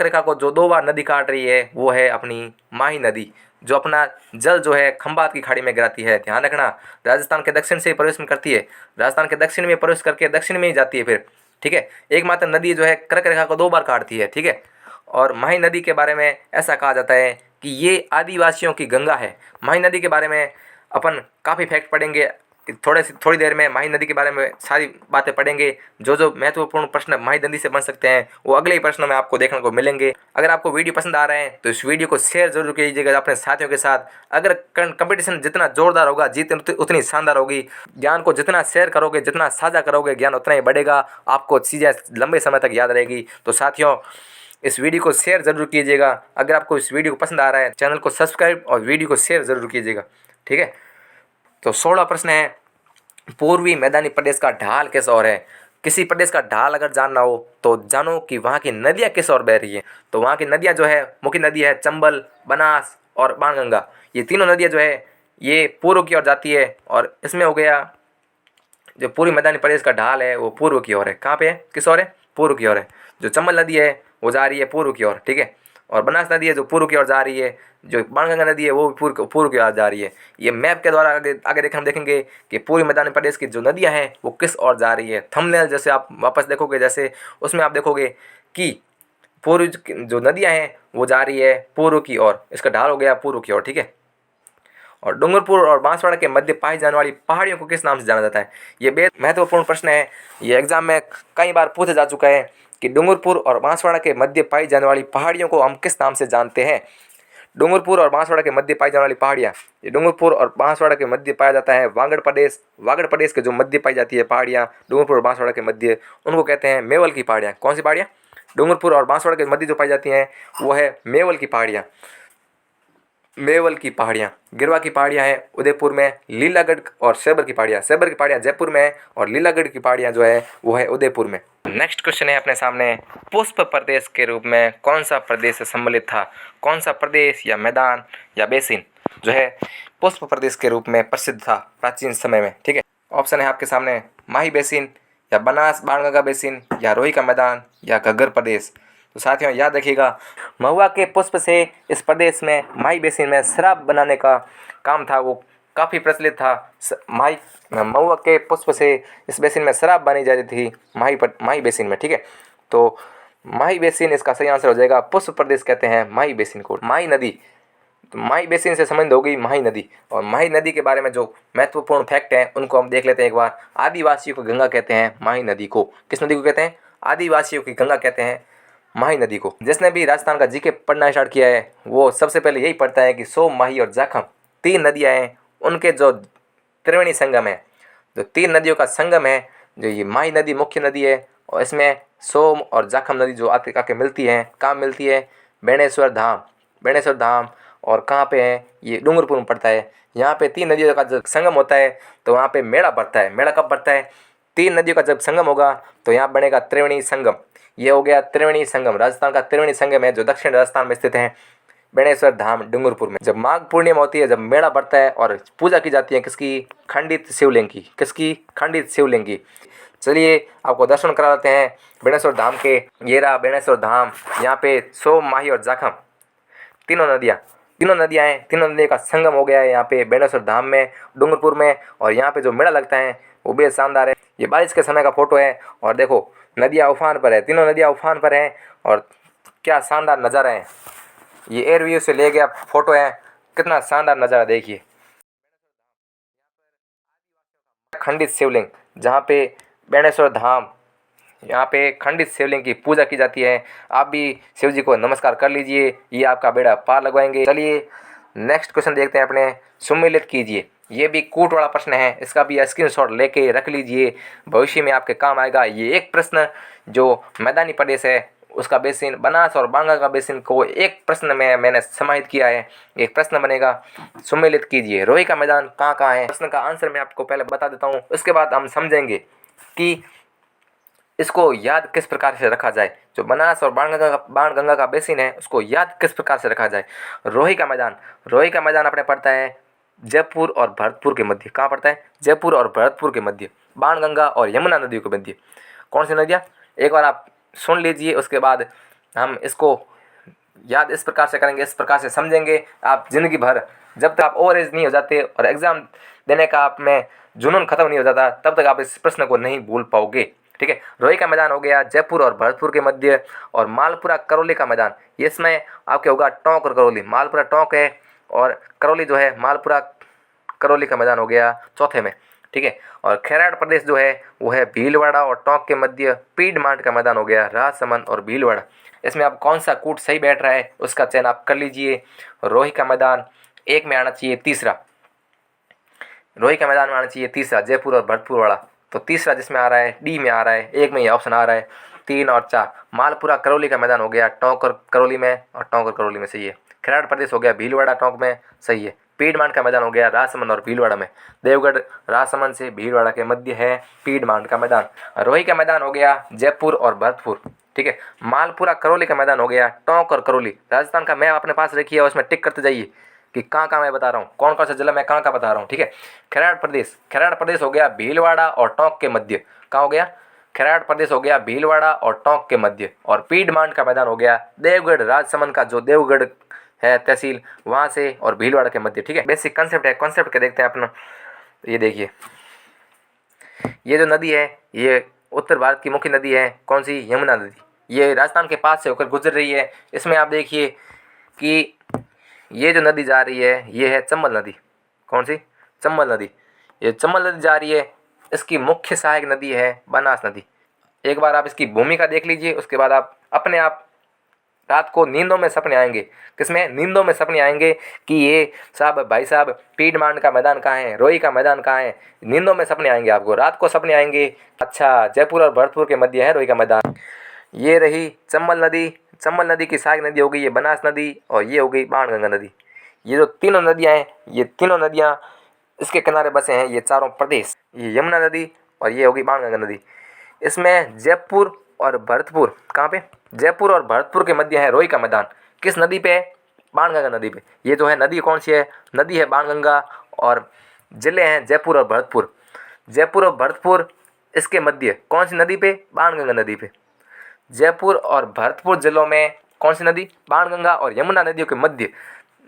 रेखा को जो 2 बार नदी काट रही है वो है अपनी माही नदी, जो अपना जल जो है खंभात की खाड़ी में गिराती है। ध्यान रखना, राजस्थान के दक्षिण से प्रवेश में करती है, राजस्थान के दक्षिण में प्रवेश करके दक्षिण में ही जाती है फिर। ठीक है, एकमात्र नदी जो है कर्क रेखा को 2 बार काटती है। ठीक है, और माही नदी के बारे में ऐसा कहा जाता है कि ये आदिवासियों की गंगा है। माही नदी के बारे में अपन काफ़ी फैक्ट पढ़ेंगे थोड़ी देर में। माही नदी के बारे में सारी बातें पढ़ेंगे। जो महत्वपूर्ण प्रश्न माही नदी से बन सकते हैं वो अगले ही प्रश्नों में आपको देखने को मिलेंगे। अगर आपको वीडियो पसंद आ रहे हैं तो इस वीडियो को शेयर जरूर कीजिएगा अपने साथियों के साथ। अगर कंपटीशन जितना जोरदार होगा जीत उतनी शानदार होगी। ज्ञान को जितना शेयर करोगे, जितना साझा करोगे, ज्ञान उतना ही बढ़ेगा, आपको चीज़ें लंबे समय तक याद रहेगी। तो साथियों, इस वीडियो को शेयर ज़रूर कीजिएगा। अगर आपको इस वीडियो को पसंद आ रहा है चैनल को सब्सक्राइब और वीडियो को शेयर ज़रूर कीजिएगा। ठीक है, तो 16 प्रश्न है, पूर्वी मैदानी प्रदेश का ढाल किस ओर है? किसी प्रदेश का ढाल अगर जानना हो तो जानो कि वहाँ की नदियाँ किस ओर बह रही हैं। तो वहाँ की नदियाँ जो है, मुख्य नदी है चंबल, बनास और बाणगंगा। ये तीनों नदियाँ जो है ये पूर्व की ओर जाती है। और इसमें हो गया जो पूर्वी मैदानी प्रदेश का ढाल है वो पूर्व की ओर है। कहाँ पे है? किस ओर है? पूर्व की ओर है। जो चंबल नदी है वो जा रही है पूर्व की ओर। ठीक है, और बनास नदी है जो पूर्व की ओर जा रही है। जो बाणगंगा नदी है वो भी पूर्व की ओर जा रही है। ये मैप के द्वारा आगे हम देखेंगे कि पूर्वी मैदानी प्रदेश की जो नदियाँ हैं वो किस ओर जा रही है। थंबनेल जैसे आप वापस देखोगे, जैसे उसमें आप देखोगे कि पूर्व जो नदियाँ हैं वो जा रही है पूर्व की ओर। इसका ढाल हो गया पूर्व की ओर। ठीक है, और डूंगरपुर और बांसवाड़ा के मध्य पाई जाने वाली पहाड़ियों को किस नाम से जाना जाता है? ये बेहद महत्वपूर्ण प्रश्न है। ये एग्जाम में कई बार पूछा जा चुका है कि डूंगरपुर और बांसवाड़ा के मध्य पाई जाने वाली पहाड़ियों को हम किस नाम से जानते हैं? डूंगरपुर और बांसवाड़ा के मध्य पाई जाने वाली पहाड़ियाँ, ये डूंगरपुर और बांसवाड़ा के मध्य पाया जाता है वागड़ प्रदेश। वागड़ प्रदेश के जो मध्य पाई जाती है पहाड़ियाँ डूंगरपुर और बांसवाड़ा के मध्य, उनको कहते हैं मेवल की पहाड़ियाँ। कौन सी पहाड़ियाँ? डूंगरपुर और बांसवाड़ा के मध्य जो पाई जाती हैं वो है मेवल की पहाड़ियाँ। मेवल की पहाड़ियाँ। गिरवा की पहाड़ियाँ हैं उदयपुर में। लीलागढ़ और सैबर की पहाड़ियाँ जयपुर में है। और लीलागढ़ की पहाड़ियाँ जो है वो है उदयपुर में। नेक्स्ट क्वेश्चन है अपने सामने, पुष्प प्रदेश के रूप में कौन सा प्रदेश सम्मिलित था? कौन सा प्रदेश या मैदान या बेसिन जो है पुष्प प्रदेश के रूप में प्रसिद्ध था प्राचीन समय में? ठीक है, ऑप्शन है आपके सामने, माही बेसिन या बनास बाणगंगा बेसिन या रोही का मैदान या घग्गर प्रदेश। तो साथियों याद रखिएगा, महुआ के पुष्प से इस प्रदेश में माही बेसिन में शराब बनाने का काम था वो काफ़ी प्रचलित था। महुआ के पुष्प से इस बेसिन में शराब बनी जाती थी माही बेसिन में। ठीक है, तो माही बेसिन इसका सही आंसर हो जाएगा। पुष्प प्रदेश कहते हैं माही बेसिन को। माही नदी, तो माही बेसिन से संबंध हो गई माही नदी। और माही नदी के बारे में जो महत्वपूर्ण फैक्ट हैं उनको हम देख लेते हैं एक बार। आदिवासियों की गंगा कहते हैं माही नदी को। किस नदी को कहते हैं? आदिवासियों की गंगा कहते हैं माही नदी को। जिसने भी राजस्थान का जीके पढ़ना स्टार्ट किया है वो सबसे पहले यही पढ़ता है कि सोम, माही और जाखम 3 नदियाँ हैं, उनके जो त्रिवेणी संगम है, जो 3 नदियों का संगम है, जो ये माही नदी मुख्य नदी है। और इसमें सोम और जाखम नदी जो आके मिलती हैं, कहाँ मिलती है? बेणेश्वर धाम। और कहाँ पे है? ये डूंगरपुर में पड़ता है। यहाँ पे 3 नदियों का जब संगम होता है तो वहाँ पे मेला बढ़ता है। मेला कब बढ़ता है? 3 नदियों का जब संगम होगा तो यहाँ बनेगा त्रिवेणी संगम। ये हो गया त्रिवेणी संगम, राजस्थान का त्रिवेणी संगम है जो दक्षिण राजस्थान में स्थित है, बेणेश्वर धाम डूंगरपुर में। जब माघ पूर्णिमा होती है, जब मेला बढ़ता है और पूजा की जाती है किसकी? खंडित शिवलिंग की। किसकी? खंडित शिवलिंग की। चलिए आपको दर्शन करा देते हैं बेणेश्वर धाम के। ये रहा बेणेश्वर धाम। यहाँ पे सोम, माही और जाखम तीनों नदियाँ हैं। तीनों नदियों का संगम हो गया है यहाँ पे बेणेश्वर धाम में, डूंगरपुर में। और यहाँ पे जो मेला लगता है वो बेहद शानदार है। ये बारिश के समय का फोटो है और देखो नदियाँ उफान पर है, तीनों नदियाँ उफान पर हैं और क्या शानदार नज़ारा है। ये एयर व्यू से ले गया फोटो है, कितना शानदार नज़ारा देखिए। खंडित शिवलिंग, जहाँ पे बेणेश्वर धाम, यहाँ पे खंडित शिवलिंग की पूजा की जाती है। आप भी शिव जी को नमस्कार कर लीजिए, ये आपका बेड़ा पार लगवाएंगे। चलिए नेक्स्ट क्वेश्चन देखते हैं अपने। सुमेलित कीजिए, ये भी कूट वाला प्रश्न है, इसका भी स्क्रीनशॉट लेके रख लीजिए, भविष्य में आपके काम आएगा। ये एक प्रश्न जो मैदानी प्रदेश है उसका बेसिन, बनास और बांगा का बेसिन को एक प्रश्न में मैंने समाहित किया है। एक प्रश्न बनेगा, सुमेलित कीजिए रोही का मैदान कहाँ कहाँ है। प्रश्न का आंसर मैं आपको पहले बता देता हूँ, उसके बाद हम समझेंगे कि इसको याद किस प्रकार से रखा जाए। जो बनास और बाणगंगा का बेसिन है उसको याद किस प्रकार से रखा जाए। रोही का मैदान अपने पड़ता है जयपुर और भरतपुर के मध्य। कहाँ पड़ता है? जयपुर और भरतपुर के मध्य, बाणगंगा और यमुना नदियों के मध्य। कौन सी नदियाँ? एक बार आप सुन लीजिए, उसके बाद हम इसको याद इस प्रकार से करेंगे, इस प्रकार से समझेंगे। आप जिंदगी भर जब तक आप ओवर एज नहीं हो जाते और एग्जाम देने का आप में जुनून खत्म नहीं हो जाता, तब तक आप इस प्रश्न को नहीं भूल पाओगे। ठीक है, रोही का मैदान हो गया जयपुर और भरतपुर के मध्य। और मालपुरा करौली का मैदान, ये इसमें आपके होगा टोंक और करौली। मालपुरा टोंक है और करौली जो है मालपुरा करौली का मैदान हो गया चौथे में। ठीक है, और खैराट प्रदेश जो है वो है भीलवाड़ा और टोंक के मध्य। पीडमांट का मैदान हो गया राजसमंद और भीलवाड़ा। इसमें आप कौन सा कूट सही बैठ रहा है उसका चयन आप कर लीजिए। रोही का मैदान एक में आना चाहिए तीसरा, रोही का मैदान में आना चाहिए तीसरा, जयपुर और भरतपुर वाला। तो तीसरा जिसमें आ रहा है डी में आ रहा है, एक में ये ऑप्शन आ रहा है 3 और 4। मालपुरा करौली का मैदान हो गया टोंक और करौली में, और टोंक और करौली में सही है। खैराट प्रदेश हो गया भीलवाड़ा टोंक में, सही है। पीडमांट का मैदान हो गया राजसमंद और भीलवाड़ा में। देवगढ़ राजसमंद से भीलवाड़ा के मध्य है पीडमांट का मैदान। रोही का मैदान हो गया जयपुर और भरतपुर। ठीक है, मालपुरा करौली का मैदान हो गया टोंक और करौली। राजस्थान का मैप अपने पास रखिए और उसमें टिक करते जाइए कि कहाँ कहाँ मैं बता रहा हूँ, कौन कौन सा जिला मैं कहाँ कहाँ बता रहा हूँ। ठीक है, खैराट प्रदेश हो गया भीलवाड़ा और टोंक के मध्य। कहाँ हो गया? खैराट प्रदेश हो गया भीलवाड़ा और टोंक के मध्य। और पीडमांट का मैदान हो गया देवगढ़ राजसमंद का, जो देवगढ़ है तहसील, वहाँ से और भीलवाड़ा के मध्य। ठीक है, बेसिक कंसेप्ट है, कॉन्सेप्ट के देखते हैं अपना। ये देखिए, ये जो नदी है ये उत्तर भारत की मुख्य नदी है। कौन सी? यमुना नदी। ये राजस्थान के पास से होकर गुजर रही है। इसमें आप देखिए कि ये जो नदी जा रही है ये है चंबल नदी। कौन सी? चंबल नदी। ये चंबल नदी जा रही है, इसकी मुख्य सहायक नदी है बनास नदी। एक बार आप इसकी भूमिका देख लीजिए, उसके बाद आप अपने आप रात को नींदों में सपने आएंगे। किसमें? नींदों में सपने आएंगे कि ये साहब भाई साहब पीडमांट का मैदान कहाँ है, रोही का मैदान कहाँ है। नींदों में सपने आएंगे आपको, रात को सपने आएंगे अच्छा जयपुर और भरतपुर के मध्य है रोही का मैदान। ये रही चंबल नदी। चंबल नदी की सहायक नदी हो गई ये बनास नदी, और ये हो गई बाणगंगा नदी। ये जो तीनों नदियाँ हैं, ये तीनों नदियाँ इसके किनारे बसे हैं ये चारों प्रदेश। ये यमुना नदी और ये होगी बाणगंगा नदी। इसमें जयपुर और भरतपुर, कहाँ पे? जयपुर और भरतपुर के मध्य है रोही का मैदान। किस नदी पे है? बाणगंगा नदी पे। ये जो है नदी कौन सी है? नदी है बाणगंगा, और जिले हैं जयपुर और भरतपुर। जयपुर और भरतपुर इसके मध्य कौन सी नदी पे? बाणगंगा नदी पे। जयपुर और भरतपुर जिलों में कौन सी नदी? बाणगंगा और यमुना नदियों के मध्य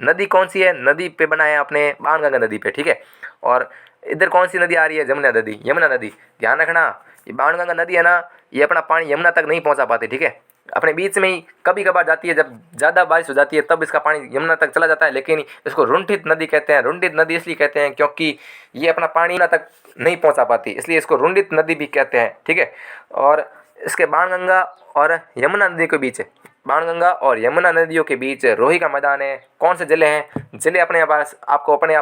नदी कौन सी है? नदी पे बना है अपने बाणगंगा नदी पे। ठीक है, और इधर कौन सी नदी आ रही है? यमुना नदी। यमुना नदी, ध्यान रखना, ये बाणगंगा नदी है ना, ये अपना पानी यमुना तक नहीं पहुंचा पाती। ठीक है, अपने बीच में ही कभी कभार जाती है, जब ज़्यादा बारिश हो जाती है तब इसका पानी यमुना तक चला जाता है। लेकिन इसको रुंठित नदी कहते हैं। रुंठित नदी इसलिए कहते हैं क्योंकि ये अपना पानी यमुना तक नहीं पहुंचा पाती, इसलिए इसको रुंठित नदी भी कहते हैं। ठीक है, और इसके बाणगंगा और यमुना नदी के बीच है, बाणगंगा और यमुना नदियों के बीच रोही का मैदान है। कौन से जिले हैं? जिले अपने पास आपको अपने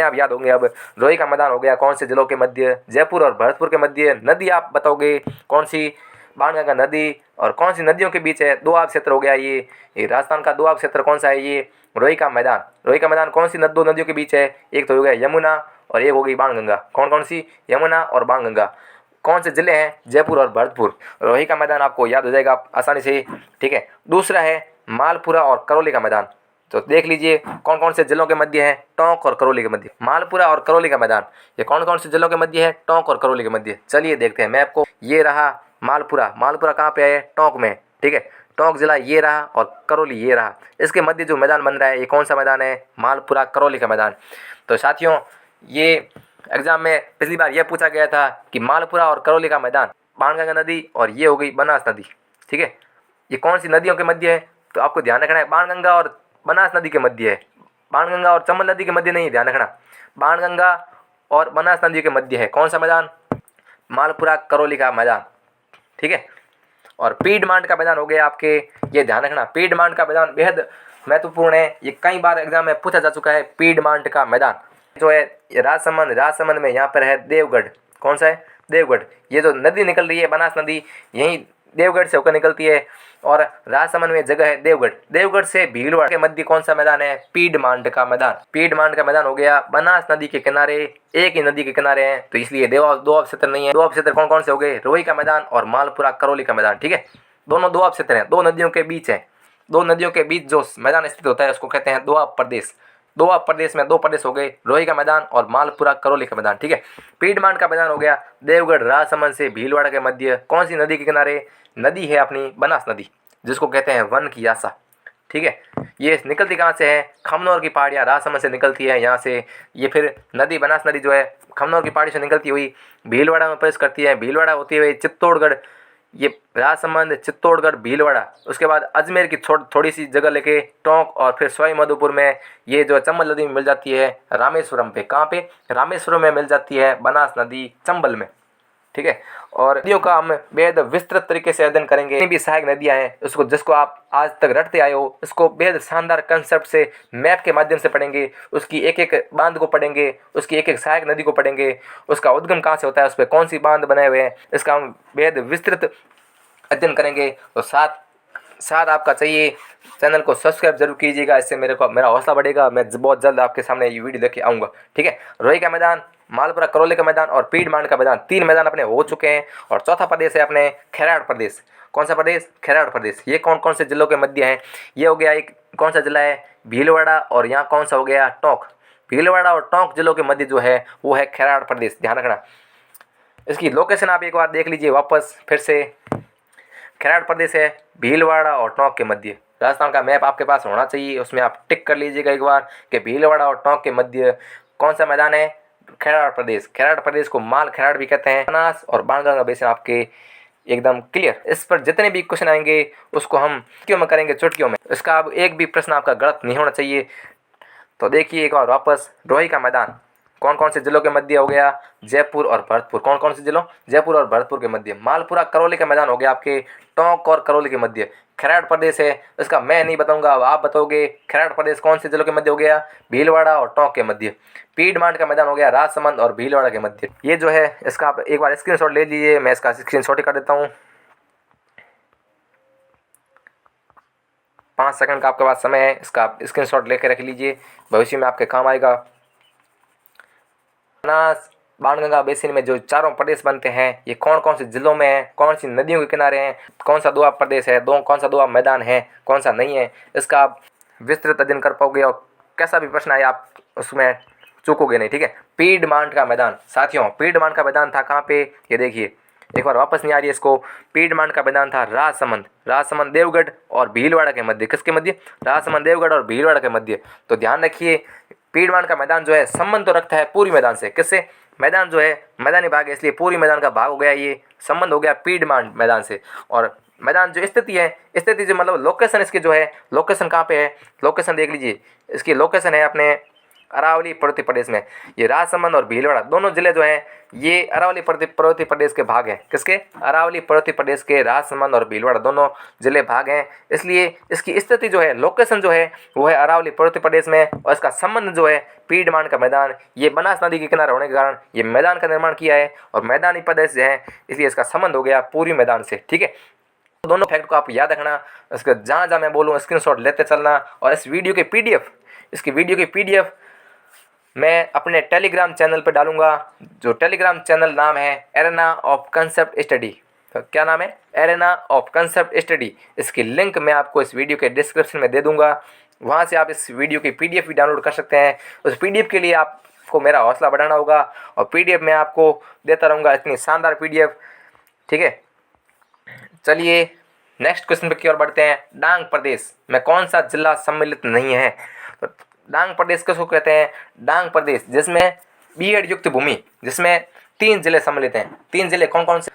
आप याद होंगे। अब रोही का मैदान हो गया कौन से जिलों के मध्य? जयपुर और भरतपुर के मध्य। नदी आप बताओगे कौन सी? बाणगंगा नदी। और कौन सी नदियों के बीच है? दोआब क्षेत्र हो गया ये राजस्थान का दोआब क्षेत्र कौन सा है? ये रोही का मैदान। रोही का मैदान कौन सी दो नदियों के बीच है? एक तो हो गया यमुना और एक हो गई बाणगंगा। कौन कौन सी? यमुना और बाणगंगा। कौन से जिले हैं? जयपुर और भरतपुर। रोही का मैदान आपको याद हो जाएगा आसानी से। ठीक है, दूसरा है मालपुरा और करौली का मैदान। तो देख लीजिए कौन कौन से जिलों के मध्य है? टोंक और करौली के मध्य। मालपुरा और करौली का मैदान ये कौन कौन से जिलों के मध्य है? टोंक और करौली के मध्य। चलिए देखते हैं मैप को। ये रहा मालपुरा। मालपुरा कहाँ पे है? टोंक में। ठीक है, टोंक जिला ये रहा और करौली ये रहा। इसके मध्य जो मैदान बन रहा है ये कौन सा मैदान है? मालपुरा करौली का मैदान। तो साथियों, ये एग्जाम में पिछली बार यह पूछा गया था कि मालपुरा और करौली का मैदान, बाणगंगा नदी और ये हो गई बनास नदी। ठीक है, ये कौन सी नदियों के मध्य है? तो आपको ध्यान रखना है बाणगंगा और बनास नदी के मध्य है। बाणगंगा और चंबल नदी के मध्य नहीं, ध्यान रखना। बाणगंगा और बनास नदी के मध्य है। कौन सा मैदान? मालपुरा करौली का मैदान, ठीक है। और पीडमांट का मैदान हो गया आपके, ये ध्यान रखना, पीडमांट का मैदान बेहद महत्वपूर्ण है, ये कई बार एग्जाम में पूछा जा चुका है। पीडमांट का मैदान जो है ये राजसमंद में यहाँ पर है देवगढ़। कौन सा है? देवगढ़। ये जो नदी निकल रही है बनास नदी, यहीं देवगढ़ से होकर निकलती है और राजसमंद में जगह है देवगढ़। देवगढ़ से भीलवाड़ा के मध्य कौन सा मैदान है? पीडमांट का मैदान। पीडमांट का मैदान हो गया बनास नदी के किनारे, एक ही नदी के किनारे हैं, तो इसलिए दो क्षेत्र नहीं है। दो क्षेत्र कौन कौन से हो गए? रोही का मैदान और मालपुरा करौली का मैदान, ठीक है। दोनों दो क्षेत्र हैं, दो नदियों के बीच है। दो नदियों के बीच जो मैदान स्थित होता है उसको कहते हैं दोआब प्रदेश। दोआब प्रदेश में दो प्रदेश हो गए, रोही का मैदान और मालपुरा करौली का मैदान, ठीक है। पीडमांट का मैदान हो गया देवगढ़ राजसमंद से भीलवाड़ा के मध्य। कौन सी नदी के किनारे? नदी है अपनी बनास नदी, जिसको कहते हैं वन की आशा, ठीक है। ये निकलती कहाँ से है? खमनौर की पहाड़ियाँ राजसमंद से निकलती है यहाँ से। ये फिर नदी बनास नदी जो है खमनौर की पहाड़ी से निकलती हुई भीलवाड़ा में प्रवेश करती है। भीलवाड़ा होती हुई चित्तौड़गढ़, ये राजसमंद, चित्तौड़गढ़, भीलवाड़ा, उसके बाद अजमेर की थोड़ी सी जगह लेके टोंक और फिर सवाई माधोपुर में ये जो चंबल नदी में मिल जाती है रामेश्वरम पे। कहाँ पे? रामेश्वरम में मिल जाती है बनास नदी चंबल में, ठीक है। और नदियों का हम बेहद विस्तृत तरीके से अध्ययन करेंगे। जितनी भी सहायक नदियाँ हैं उसको, जिसको आप आज तक रटते आए हो, उसको बेहद शानदार कंसेप्ट से मैप के माध्यम से पढ़ेंगे। उसकी एक एक बांध को पढ़ेंगे, उसकी एक एक सहायक नदी को पढ़ेंगे, उसका उद्गम कहाँ से होता है, उस पर कौन सी बांध बनाए हुए हैं, इसका हम बेहद विस्तृत अध्ययन करेंगे। तो साथ आपका चाहिए, चैनल को सब्सक्राइब जरूर कीजिएगा, इससे मेरा हौसला बढ़ेगा। मैं बहुत जल्द आपके सामने ये वीडियो लेके आऊँगा, ठीक है। रोही का मैदान, मालपुरा करौली का मैदान और पीडमांट का मैदान, 3 मैदान अपने हो चुके हैं। और चौथा प्रदेश है अपने खैराड़ प्रदेश। कौन सा प्रदेश? खैराड़ प्रदेश। ये कौन कौन से जिलों के मध्य है? ये हो गया एक, कौन सा जिला है? भीलवाड़ा। और यहाँ कौन सा हो गया? टोंक। भीलवाड़ा और टोंक जिलों के मध्य जो है वो है खैराड़ प्रदेश, ध्यान रखना। इसकी लोकेशन आप एक बार देख लीजिए वापस फिर से। खैराड़ प्रदेश है भीलवाड़ा और टोंक के मध्य। राजस्थान का मैप आपके पास होना चाहिए, उसमें आप टिक कर लीजिएगा एक बार कि भीलवाड़ा और टोंक के मध्य कौन सा मैदान है? खैराड़ प्रदेश। खैराड़ प्रदेश को माल खैराड़ भी कहते हैं। बनास और बाणगंगा बेसिन आपके एकदम क्लियर। इस पर जितने भी क्वेश्चन आएंगे उसको हम चुटकियों में करेंगे, चुटकियों में। इसका अब एक भी प्रश्न आपका गलत नहीं होना चाहिए। तो देखिए एक बार वापस, रोही का मैदान कौन कौन से जिलों के मध्य हो गया? जयपुर और भरतपुर। कौन कौन से जिलों? जयपुर और भरतपुर के मध्य। मालपुरा करौली का मैदान हो गया आपके टोंक और करौली के मध्य। खैराड़ प्रदेश है, इसका मैं नहीं बताऊंगा, अब आप बताओगे। खैराड़ प्रदेश कौन से जिलों के मध्य हो गया? भीलवाड़ा और टोंक के मध्य। पीडमांट का मैदान हो गया राजसमंद और भीलवाड़ा के मध्य। ये जो है इसका आप एक बार स्क्रीनशॉट ले लीजिए, मैं इसका स्क्रीनशॉट ही कर देता हूँ। 5 सेकंड का आपके पास समय है, इसका आप स्क्रीनशॉट लेकर रख लीजिए, भविष्य में आपके काम आएगा। बनास बाणगंगा बेसिन में जो चारों प्रदेश बनते हैं ये कौन कौन से जिलों में है, कौन सी नदियों के किनारे हैं, कौन सा दोआब प्रदेश है, कौन सा दोआब मैदान है, कौन सा नहीं है, इसका आप विस्तृत अध्ययन कर पाओगे और कैसा भी प्रश्न आए आप उसमें चूकोगे नहीं, ठीक है। पीडमांट का मैदान साथियों, पीडमांट का मैदान था कहाँ पे? ये देखिए एक बार वापस नहीं आ रही है इसको। पीडमांट का मैदान था राजसमंद देवगढ़ और भीलवाड़ा के मध्य। किसके मध्य? राजसमंद देवगढ़ और भीलवाड़ा के मध्य। तो ध्यान रखिए पीडमांट का मैदान जो है संबंध तो रखता है पूरी मैदान से। किससे? मैदान जो है मैदानी भाग है, इसलिए पूरी मैदान का भाग हो गया, ये संबंध हो गया पीडमांट मैदान से। और मैदान जो स्थिति है, स्थिति जो मतलब लोकेशन इसकी जो है, लोकेशन कहाँ पे है? लोकेशन देख लीजिए, इसकी लोकेशन है अपने अरावली पर्वतीय प्रदेश में। ये राजसमंद और भीलवाड़ा दोनों जिले जो हैं ये अरावली पर्वतीय प्रदेश के भाग हैं। किसके? अरावली पर्वतीय प्रदेश के राजसमंद और भीलवाड़ा दोनों जिले भाग हैं, इसलिए इसकी स्थिति जो है, लोकेशन जो है वो है अरावली पर्वतीय प्रदेश में। और इसका संबंध जो है पीडमांट का मैदान, ये बनास नदी के किनारे होने के कारण ये मैदान का निर्माण किया है और मैदानी प्रदेश जो है इसलिए इसका संबंध हो गया पूरी मैदान से, ठीक है। दोनों फैक्ट को आप याद रखना, इसका जहाँ जहाँ मैं बोलूँ स्क्रीनशॉट लेते चलना। और इस वीडियो की पीडीएफ, इसकी वीडियो की पीडीएफ मैं अपने टेलीग्राम चैनल पर डालूंगा, जो टेलीग्राम चैनल नाम है एरेना ऑफ कंसेप्ट स्टडी। तो क्या नाम है? Arena of concept study. इसकी लिंक मैं आपको इस वीडियो के डिस्क्रिप्शन में दे दूंगा, वहाँ से आप इस वीडियो की पीडीएफ भी डाउनलोड कर सकते हैं। उस पीडीएफ के लिए आपको मेरा हौसला बढ़ाना होगा और पीडीएफ मैं आपको देता रहूँगा, इतनी शानदार पीडीएफ, ठीक है। चलिए नेक्स्ट क्वेश्चन पे की ओर बढ़ते हैं। डांग प्रदेश में कौन सा जिला सम्मिलित नहीं है? तो डांग प्रदेश किसको कहते हैं? डांग प्रदेश जिसमें बीहड़ युक्त भूमि, जिसमें 3 जिले सम्मिलित हैं। 3 जिले कौन कौन से?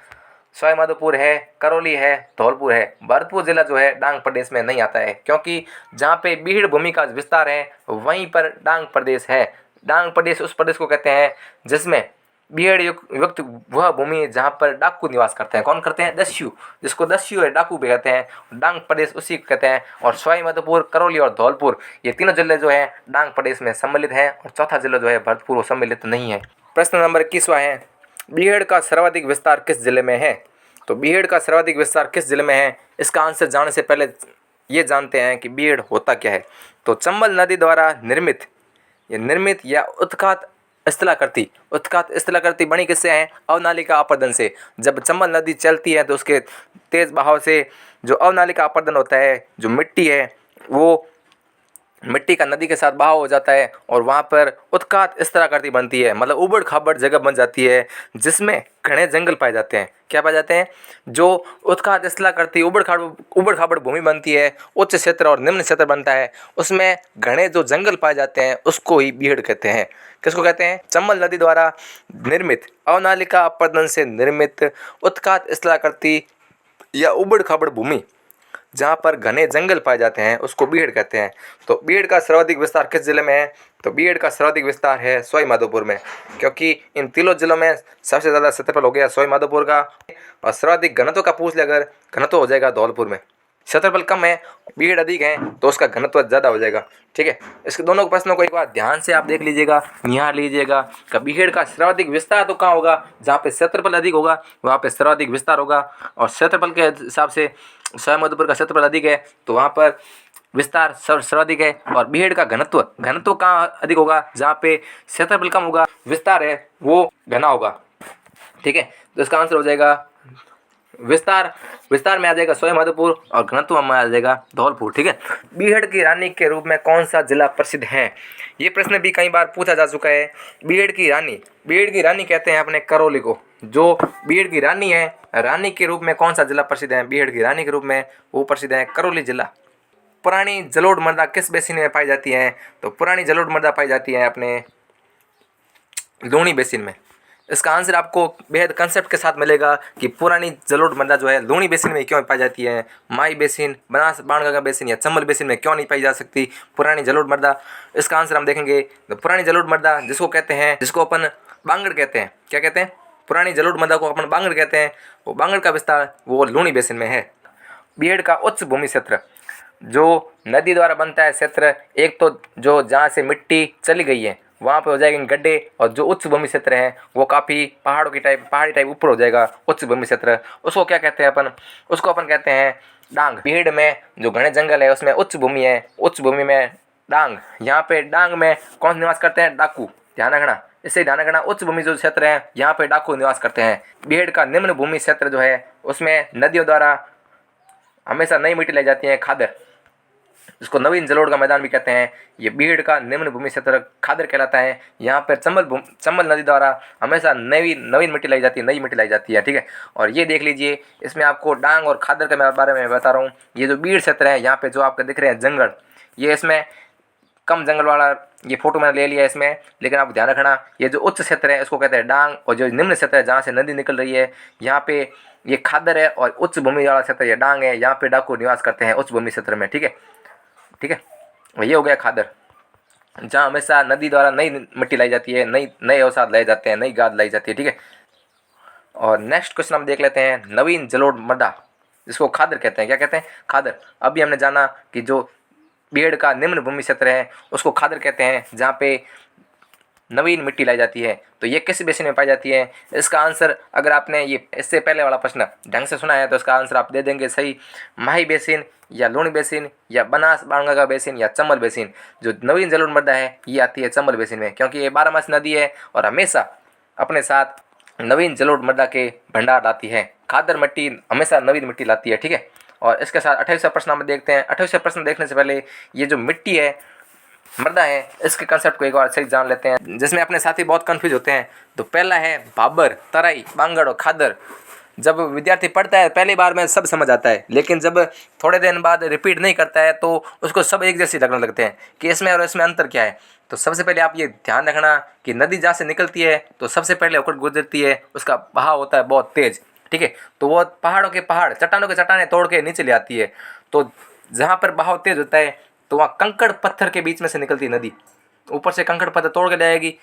सवाई माधोपुर है, करौली है, धौलपुर है। भरतपुर जिला जो है डांग प्रदेश में नहीं आता है, क्योंकि जहाँ पे बीहड़ भूमि का विस्तार है वहीं पर डांग प्रदेश है। डांग प्रदेश उस प्रदेश को कहते हैं जिसमें बीहड़ युक्त वह भूमि जहाँ पर डाकू निवास करते हैं। कौन करते हैं? दस्यु, जिसको दस्यु है डाकू भी कहते हैं। डांग प्रदेश उसी को कहते हैं। और सवाई माधोपुर, करौली और धौलपुर ये तीनों जिले जो है डांग प्रदेश में सम्मिलित हैं। और चौथा जिला जो है भरतपुर वो सम्मिलित नहीं है। प्रश्न नंबर 21वां है, बीहड़ का सर्वाधिक विस्तार किस जिले में है? तो बीहड़ का सर्वाधिक विस्तार किस जिले में है, इसका आंसर जानने से पहले ये जानते हैं कि बीहड़ होता क्या है। तो चंबल नदी द्वारा निर्मित या उत्खात स्थलाकृति बनी किससे है? अवनालिका अपरदन से। जब चंबल नदी चलती है तो उसके तेज बहाव से जो अवनालिका अपरदन होता है, जो मिट्टी है वो मिट्टी का नदी के साथ बहाव हो जाता है और वहाँ पर उत्खात स्थलाकृति बनती है, मतलब उबड़ खाबड़ जगह बन जाती है जिसमें घने जंगल पाए जाते हैं। क्या पाए जाते हैं? जो उत्खात स्थलाकृति उबड़ खाबड़ भूमि बनती है, उच्च क्षेत्र और निम्न क्षेत्र बनता है, उसमें घने जो जंगल पाए जाते हैं उसको ही बीहड़ कहते हैं। किसको कहते हैं? चंबल नदी द्वारा निर्मित अवनालिका अपरदन से निर्मित उत्खात स्थलाकृति या उबड़ खाबड़ भूमि जहाँ पर घने जंगल पाए जाते हैं उसको बीहड़ कहते हैं। तो बीहड़ का सर्वाधिक विस्तार किस जिले में है? तो बीहड़ का सर्वाधिक विस्तार है सवाई माधोपुर में, क्योंकि इन तीनों जिलों में सबसे ज़्यादा क्षेत्रफल हो गया सवाई माधोपुर का। और सर्वाधिक घनत्व का पूछ ले अगर, घनत्व हो जाएगा धौलपुर में। क्षेत्रफल कम है, बीहड़ अधिक है तो उसका घनत्व ज़्यादा हो जाएगा। ठीक है, इसके दोनों प्रश्नों को एक बार ध्यान से आप देख लीजिएगा, निहार लीजिएगा कि बीहड़ का सर्वाधिक विस्तार तो कहाँ होगा? जहाँ पे क्षेत्रफल अधिक होगा वहाँ पे सर्वाधिक विस्तार होगा। और क्षेत्रफल के हिसाब से सवाई माधोपुर का क्षेत्रफल अधिक है तो वहाँ पर विस्तार सर्वाधिक है। और बीहड़ का घनत्व कहाँ अधिक होगा? जहाँ पे क्षेत्रफल कम होगा, विस्तार है वो घना होगा। ठीक है, तो इसका आंसर हो जाएगा विस्तार में आ जाएगा सवाई माधोपुर और घनत्व में आ जाएगा धौलपुर। ठीक है, बीहड़ की रानी के रूप में कौन सा जिला प्रसिद्ध है? ये प्रश्न भी कई बार पूछा जा चुका है। बीहड़ की रानी कहते हैं अपने करौली को। जो बीहड़ की रानी है, रानी के रूप में कौन सा जिला प्रसिद्ध है? बीहड़ की रानी के रूप में वो प्रसिद्ध है करौली जिला। पुरानी जलोढ़ मृदा किस बेसिन में पाई जाती है? तो पुरानी जलोढ़ मृदा पाई जाती है अपने लूणी बेसिन में। इसका आंसर आपको बेहद कंसेप्ट के साथ मिलेगा कि पुरानी जलोढ़ मृदा जो है लूणी बेसिन में क्यों पाई जाती है, माई बेसिन, बनास बाणगंगा बेसिन या चंबल बेसिन में क्यों नहीं पाई जा सकती पुरानी जलोढ़ मृदा। इसका आंसर हम देखेंगे। तो पुरानी जलोढ़ मृदा जिसको कहते हैं, जिसको अपन बांगड़ कहते हैं, क्या कहते हैं? पुरानी जलोढ़ मृदा को अपन बांगड़ कहते हैं। वो बांगड़ का विस्तार वो लूणी बेसिन में है। बीहड़ का उच्च भूमि क्षेत्र जो नदी द्वारा बनता है क्षेत्र, एक तो जो जहाँ से मिट्टी चली गई है वहाँ पे हो जाएंगे गड्ढे, और जो उच्च भूमि क्षेत्र है वो काफ़ी पहाड़ी टाइप ऊपर हो जाएगा उच्च भूमि क्षेत्र। उसको क्या कहते हैं अपन? उसको अपन कहते हैं डांग। बीहड़ में जो घने जंगल है उसमें उच्च भूमि है, उच्च भूमि में डांग। यहाँ पे डांग में कौन निवास करते हैं? डाकू। ध्यान रखना, इससे ध्यान रखना, उच्च भूमि जो क्षेत्र है यहाँ पे डाकू निवास करते हैं। बीहड़ का निम्न भूमि क्षेत्र जो है उसमें नदियों द्वारा हमेशा नई मिट्टी लाई जाती है, खादर, जिसको नवीन जलोढ़ का मैदान भी कहते हैं। ये बीहड़ का निम्न भूमि क्षेत्र खादर कहलाता है। यहाँ पर चंबल नदी द्वारा हमेशा नवीन मिट्टी लाई जाती है, नई मिट्टी लाई जाती है। ठीक है, और ये देख लीजिए, इसमें आपको डांग और खादर के बारे में बता रहा हूँ। ये जो बीहड़ क्षेत्र है यहाँ पे जो आपको दिख रहे हैं जंगल, ये इसमें कम जंगल वाला ये फोटो मैंने ले लिया है इसमें, लेकिन आप ध्यान रखना ये जो उच्च क्षेत्र है इसको कहते हैं डांग, और जो निम्न क्षेत्र है जहाँ से नदी निकल रही है यहाँ पे ये खादर है, और उच्च भूमि वाला क्षेत्र ये डांग है। यहाँ पे डाकू निवास करते हैं उच्च भूमि क्षेत्र में। ठीक है, ये हो गया खादर, जहाँ हमेशा नदी द्वारा नई मिट्टी लाई जाती है, नए अवसाद लाए जाते हैं, नई गाद लाई जाती है। ठीक है, और नेक्स्ट क्वेश्चन हम देख लेते हैं नवीन जलोढ़ मृदा, जिसको खादर कहते हैं। क्या कहते हैं? खादर। अभी हमने जाना कि जो बीहड़ का निम्न भूमि क्षेत्र है उसको खादर कहते हैं, जहाँ पे नवीन मिट्टी लाई जाती है। तो ये किस बेसिन में पाई जाती है? इसका आंसर अगर आपने ये इससे पहले वाला प्रश्न ढंग से सुना है तो इसका आंसर आप दे देंगे सही, माही बेसिन या लूणी बेसिन या बनास बाणगंगा बेसिन या चंबल बेसिन। जो नवीन जलोढ़ मृदा है ये आती है चंबल बेसिन में, क्योंकि ये 12 नदी है और हमेशा अपने साथ नवीन जलोढ़ मृदा के भंडार लाती है। खादर मिट्टी हमेशा नवीन मिट्टी लाती है। ठीक है, और इसके साथ 28वां प्रश्न हम देखते हैं। 28वां प्रश्न देखने से पहले ये जो मिट्टी है, मृदा है, इसके कंसेप्ट को एक बार सही जान लेते हैं, जिसमें अपने साथी बहुत कंफ्यूज होते हैं। तो पहला है भाबर, तराई, बांगड़ और खादर। जब विद्यार्थी पढ़ता है पहली बार में सब समझ आता है, लेकिन जब थोड़े दिन बाद रिपीट नहीं करता है तो उसको सब एक जैसे लगने लगते हैं कि इसमें और इसमें अंतर क्या है। तो सबसे पहले आप ये ध्यान रखना कि नदी जहाँ से निकलती है तो सबसे पहले होकर गुजरती है, उसका बहाव होता है बहुत तेज। ठीक है, तो वो पहाड़ों के पहाड़, चट्टानों के चट्टानें तोड़ के नीचे ले आती है। तो जहाँ पर बहाव तेज होता है तो वहाँ कंकड़ पत्थर के बीच में से निकलती है नदी। ऊपर से कंकड़ पत्थर तोड़ के जाएगी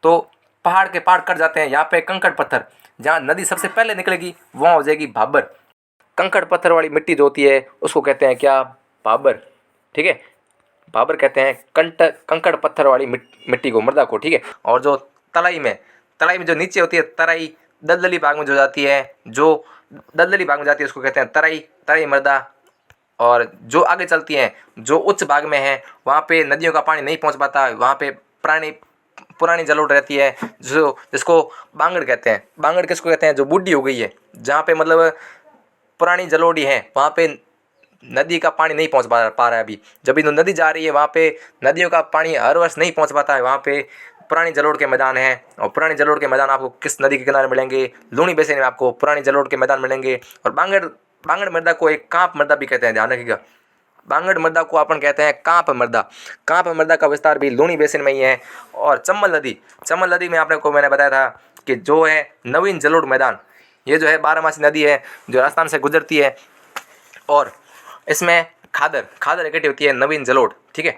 तो पहाड़ के पहाड़ कट जाते हैं। यहाँ पे कंकड़ पत्थर, जहाँ नदी सबसे पहले निकलेगी वहाँ हो जाएगी भाबर। कंकड़ पत्थर वाली मिट्टी जो होती है उसको कहते हैं क्या? भाबर। ठीक है, भाबर कहते हैं कंकड़ पत्थर वाली मिट्टी को, मृदा को। ठीक है, और जो तलाई में जो नीचे होती है तराई, दलदली भाग में जो जाती है, जो दलदली भाग में जाती है उसको कहते हैं तराई मृदा। और जो आगे चलती हैं, जो उच्च भाग में है, वहाँ पे नदियों का पानी नहीं पहुँच पाता, वहाँ पे पुरानी जलोढ़ रहती है, जो जिसको बांगड़ कहते हैं। बांगड़ किसको कहते हैं? जो बूढ़ी हो गई है, जहाँ पे मतलब पुरानी जलोढ़ी है, वहाँ पे नदी का पानी नहीं पहुँच पा रहा है। अभी जब इधर नदी जा रही है वहाँ पे नदियों का पानी हर वर्ष नहीं पहुँच पाता है। वहाँ पे पुरानी जलोढ़ के मैदान है, और पुरानी जलोढ़ के मैदान आपको किस नदी के किनारे मिलेंगे? लूनी बेसिन में आपको पुरानी जलोढ़ के मैदान मिलेंगे। और बांगड़ मृदा को एक कांप मृदा भी कहते हैं, ध्यान रखिएगा। बांगड़ मृदा को अपन कहते हैं कांप मृदा। कांप मृदा का विस्तार भी लूनी बेसिन में ही है। और चंबल नदी में मैंने बताया था कि जो है नवीन जलोढ़ मैदान, ये जो है 12मासी नदी है जो राजस्थान से गुजरती है, और इसमें खादर इकट्ठी होती है, नवीन जलोढ़। ठीक है,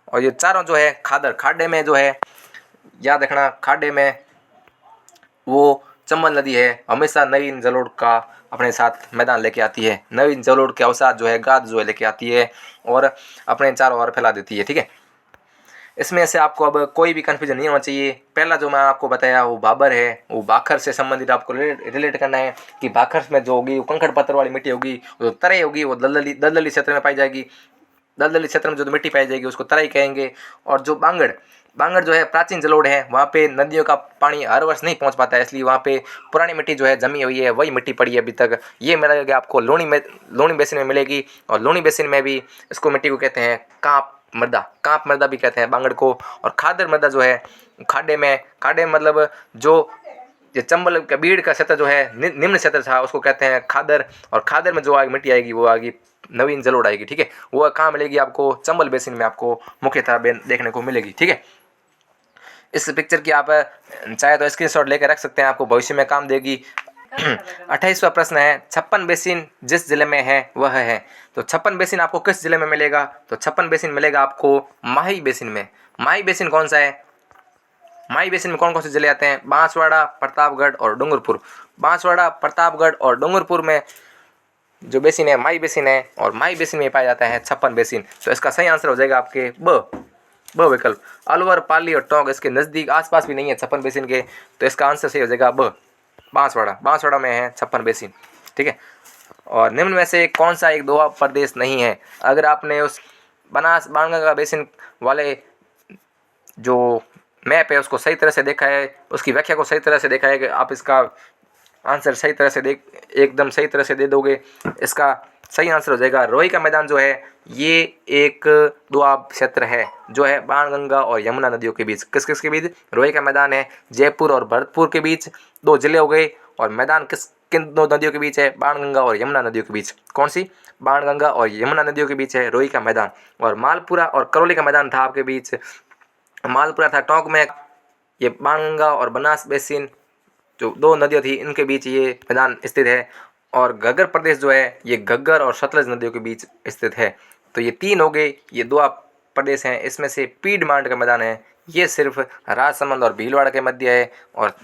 और ये चारों जो है खाडे में जो है, याद रखना, खाडे में वो चंबल नदी है हमेशा नवीन जलोढ़ का अपने साथ मैदान लेके आती है। नवीन जलोढ़ के अवसाद जो है, गाद जो है लेके आती है और अपने चारों ओर फैला देती है। ठीक है, इसमें से आपको अब कोई भी कन्फ्यूजन नहीं होना चाहिए। पहला जो मैं आपको बताया वो भाबर है, वो भाखर से संबंधित आपको रिलेट करना है कि भाखर में जो होगी वो कंकड़ पत्थर वाली मिट्टी होगी, जो तराई होगी वो दलदली क्षेत्र में पाई जाएगी। दलदली क्षेत्र में जो मिट्टी पाई जाएगी उसको तराई कहेंगे। और जो बांगड़ जो है प्राचीन जलोढ़ है, वहाँ पे नदियों का पानी हर वर्ष नहीं पहुँच पाता है, इसलिए वहाँ पे पुरानी मिट्टी जो है जमी हुई है, वही मिट्टी पड़ी है अभी तक। ये मिलेगी आपको लूनी बेसिन में मिलेगी, और लूनी बेसिन में भी इसको मिट्टी को कहते हैं कांप मृदा भी कहते हैं बांगड़ को। और खादर मृदा जो है खाडे में मतलब जो ये चंबल का बीड़ का क्षेत्र जो है निम्न क्षेत्र था उसको कहते हैं खादर। और खादर में जो मिट्टी आएगी वो आएगी नवीन जलोढ़ आएगी। ठीक है, वो कहाँ मिलेगी? आपको चंबल बेसिन में आपको मुख्यतः देखने को मिलेगी। ठीक है, इस पिक्चर की आप चाहे तो स्क्रीनशॉट लेकर रख सकते हैं, आपको भविष्य में काम देगी। 28वां प्रश्न है, 56 बेसिन जिस जिले में है वह है। तो 56 बेसिन आपको किस जिले में मिलेगा? तो 56 बेसिन मिलेगा आपको माही बेसिन में। माही बेसिन कौन सा है? माही बेसिन में कौन कौन से जिले आते हैं? बांसवाड़ा, प्रतापगढ़ और डूंगरपुर। बांसवाड़ा, प्रतापगढ़ और डूंगरपुर में जो बेसिन है माही बेसिन है, और माही बेसिन में पाया जाता है 56 बेसिन। तो इसका सही आंसर हो जाएगा आपके ब विकल्प। अलवर, पाली और टोंक इसके नज़दीक आसपास भी नहीं है 56 बेसिन के, तो इसका आंसर सही हो जाएगा ब, बांसवाड़ा में है 56 बेसिन। ठीक है, और निम्न में से कौन सा एक दोआब प्रदेश नहीं है? अगर आपने उस बनास बाणगंगा बेसिन वाले जो मैप है उसको सही तरह से देखा है, उसकी व्याख्या को सही तरह से देखा है कि आप इसका आंसर सही तरह से एकदम सही तरह से दे दोगे, इसका सही आंसर हो जाएगा रोही का मैदान जो है ये एक दोआब क्षेत्र है जो है बाणगंगा और यमुना नदियों के बीच। किस किस के बीच? रोही का मैदान है जयपुर और भरतपुर के बीच, 2 जिले हो गए। और मैदान किन 2 नदियों के बीच है? बाणगंगा और यमुना नदियों के बीच। कौन सी? बाणगंगा और यमुना नदियों के बीच है रोही का मैदान। और मालपुरा और करौली का मैदान था आपके बीच। मालपुरा था टोंक में, ये बाणगंगा और बनास बेसिन जो 2 नदियाँ थी इनके बीच ये मैदान स्थित है। और घग्गर प्रदेश जो है ये घग्गर और सतलज नदियों के बीच स्थित है। तो ये 3 हो गए, ये 2 प्रदेश हैं। इसमें से पीडमांड का मैदान है ये सिर्फ राजसमंद और भीलवाड़ा के मध्य है, और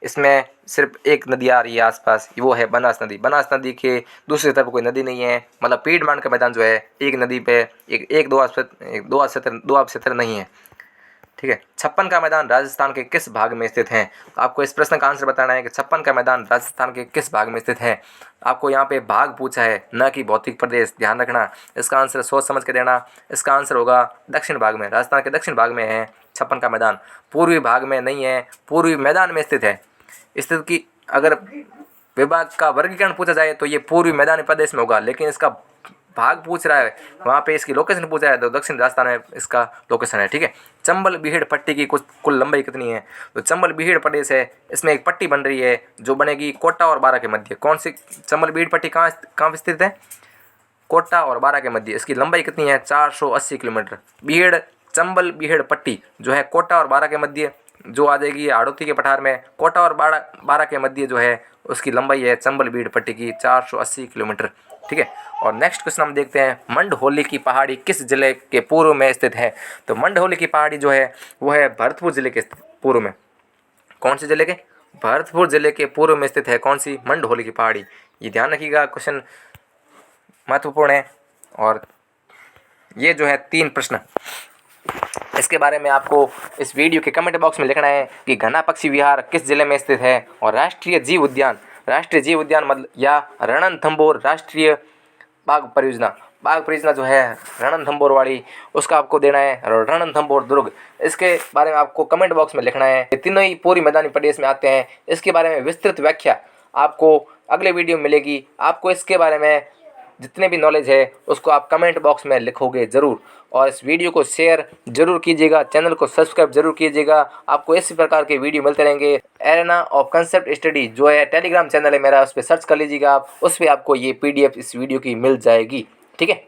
इसमें सिर्फ एक नदी आ रही है आसपास, वो है बनास नदी। बनास नदी के दूसरी तरफ कोई नदी नहीं है, मतलब पीडमांड का मैदान जो है एक नदी पे एक दोआब क्षेत्र नहीं है। ठीक है, 56 का मैदान राजस्थान के किस भाग में स्थित है? तो आपको इस प्रश्न का आंसर बताना है कि 56 का मैदान राजस्थान के किस भाग में स्थित है। आपको यहाँ पे भाग पूछा है, न कि भौतिक प्रदेश, ध्यान रखना। इसका आंसर सोच समझ के देना। इसका आंसर होगा दक्षिण भाग में, राजस्थान के दक्षिण भाग में है 56 का मैदान, पूर्वी भाग में नहीं है, पूर्वी मैदान में स्थित है। स्थित की अगर विभाग का वर्गीकरण पूछा जाए तो ये पूर्वी मैदानी प्रदेश में होगा, लेकिन इसका भाग पूछ रहा है, वहाँ पे इसकी लोकेशन पूछा है तो दक्षिण राजस्थान में इसका लोकेशन है। ठीक है, चंबल बीहड़ पट्टी की कुल लंबाई कितनी है? तो चंबल बीहड़ प्रदेश है, इसमें एक पट्टी बन रही है जो बनेगी कोटा और बारा के मध्य। कौन सी चंबल बीहड़ पट्टी कहाँ स्थित है? कोटा और बारा के मध्य। इसकी लंबाई कितनी है? 480 किलोमीटर। चंबल बीहड़ पट्टी जो है कोटा और बारा के मध्य जो आ जाएगी हाड़ौती के पठार में, कोटा और बारा के मध्य जो है उसकी लंबाई है चंबल बीहड़ पट्टी की 480 किलोमीटर। ठीक है। और नेक्स्ट क्वेश्चन हम देखते हैं, मंडहोली की पहाड़ी किस जिले के पूर्व में स्थित है? तो मंडहोली की पहाड़ी जो है वो है भरतपुर जिले के पूर्व में। कौन से जिले के? भरतपुर जिले के पूर्व में स्थित है कौन सी? मंडहोली की पहाड़ी। ये ध्यान रखिएगा, क्वेश्चन महत्वपूर्ण है। और ये जो है 3 प्रश्न, इसके बारे में आपको इस वीडियो के कमेंट बॉक्स में लिखना है कि घना पक्षी विहार किस जिले में स्थित है, और राष्ट्रीय जीव उद्यान मतलब या रणथंभौर राष्ट्रीय बाघ परियोजना जो है रणथंभौर वाली, उसका आपको देना है रणथंभौर दुर्ग। इसके बारे में आपको कमेंट बॉक्स में लिखना है। ये तीनों ही पूरी मैदानी प्रदेश में आते हैं। इसके बारे में विस्तृत व्याख्या आपको अगले वीडियो में मिलेगी। आपको इसके बारे में जितने भी नॉलेज है उसको आप कमेंट बॉक्स में लिखोगे ज़रूर, और इस वीडियो को शेयर ज़रूर कीजिएगा, चैनल को सब्सक्राइब जरूर कीजिएगा। आपको इसी प्रकार के वीडियो मिलते रहेंगे। एरेना ऑफ कंसेप्ट स्टडी जो है टेलीग्राम चैनल है मेरा, उस पर सर्च कर लीजिएगा आप, उस पर आपको ये PDF इस वीडियो की मिल जाएगी। ठीक है।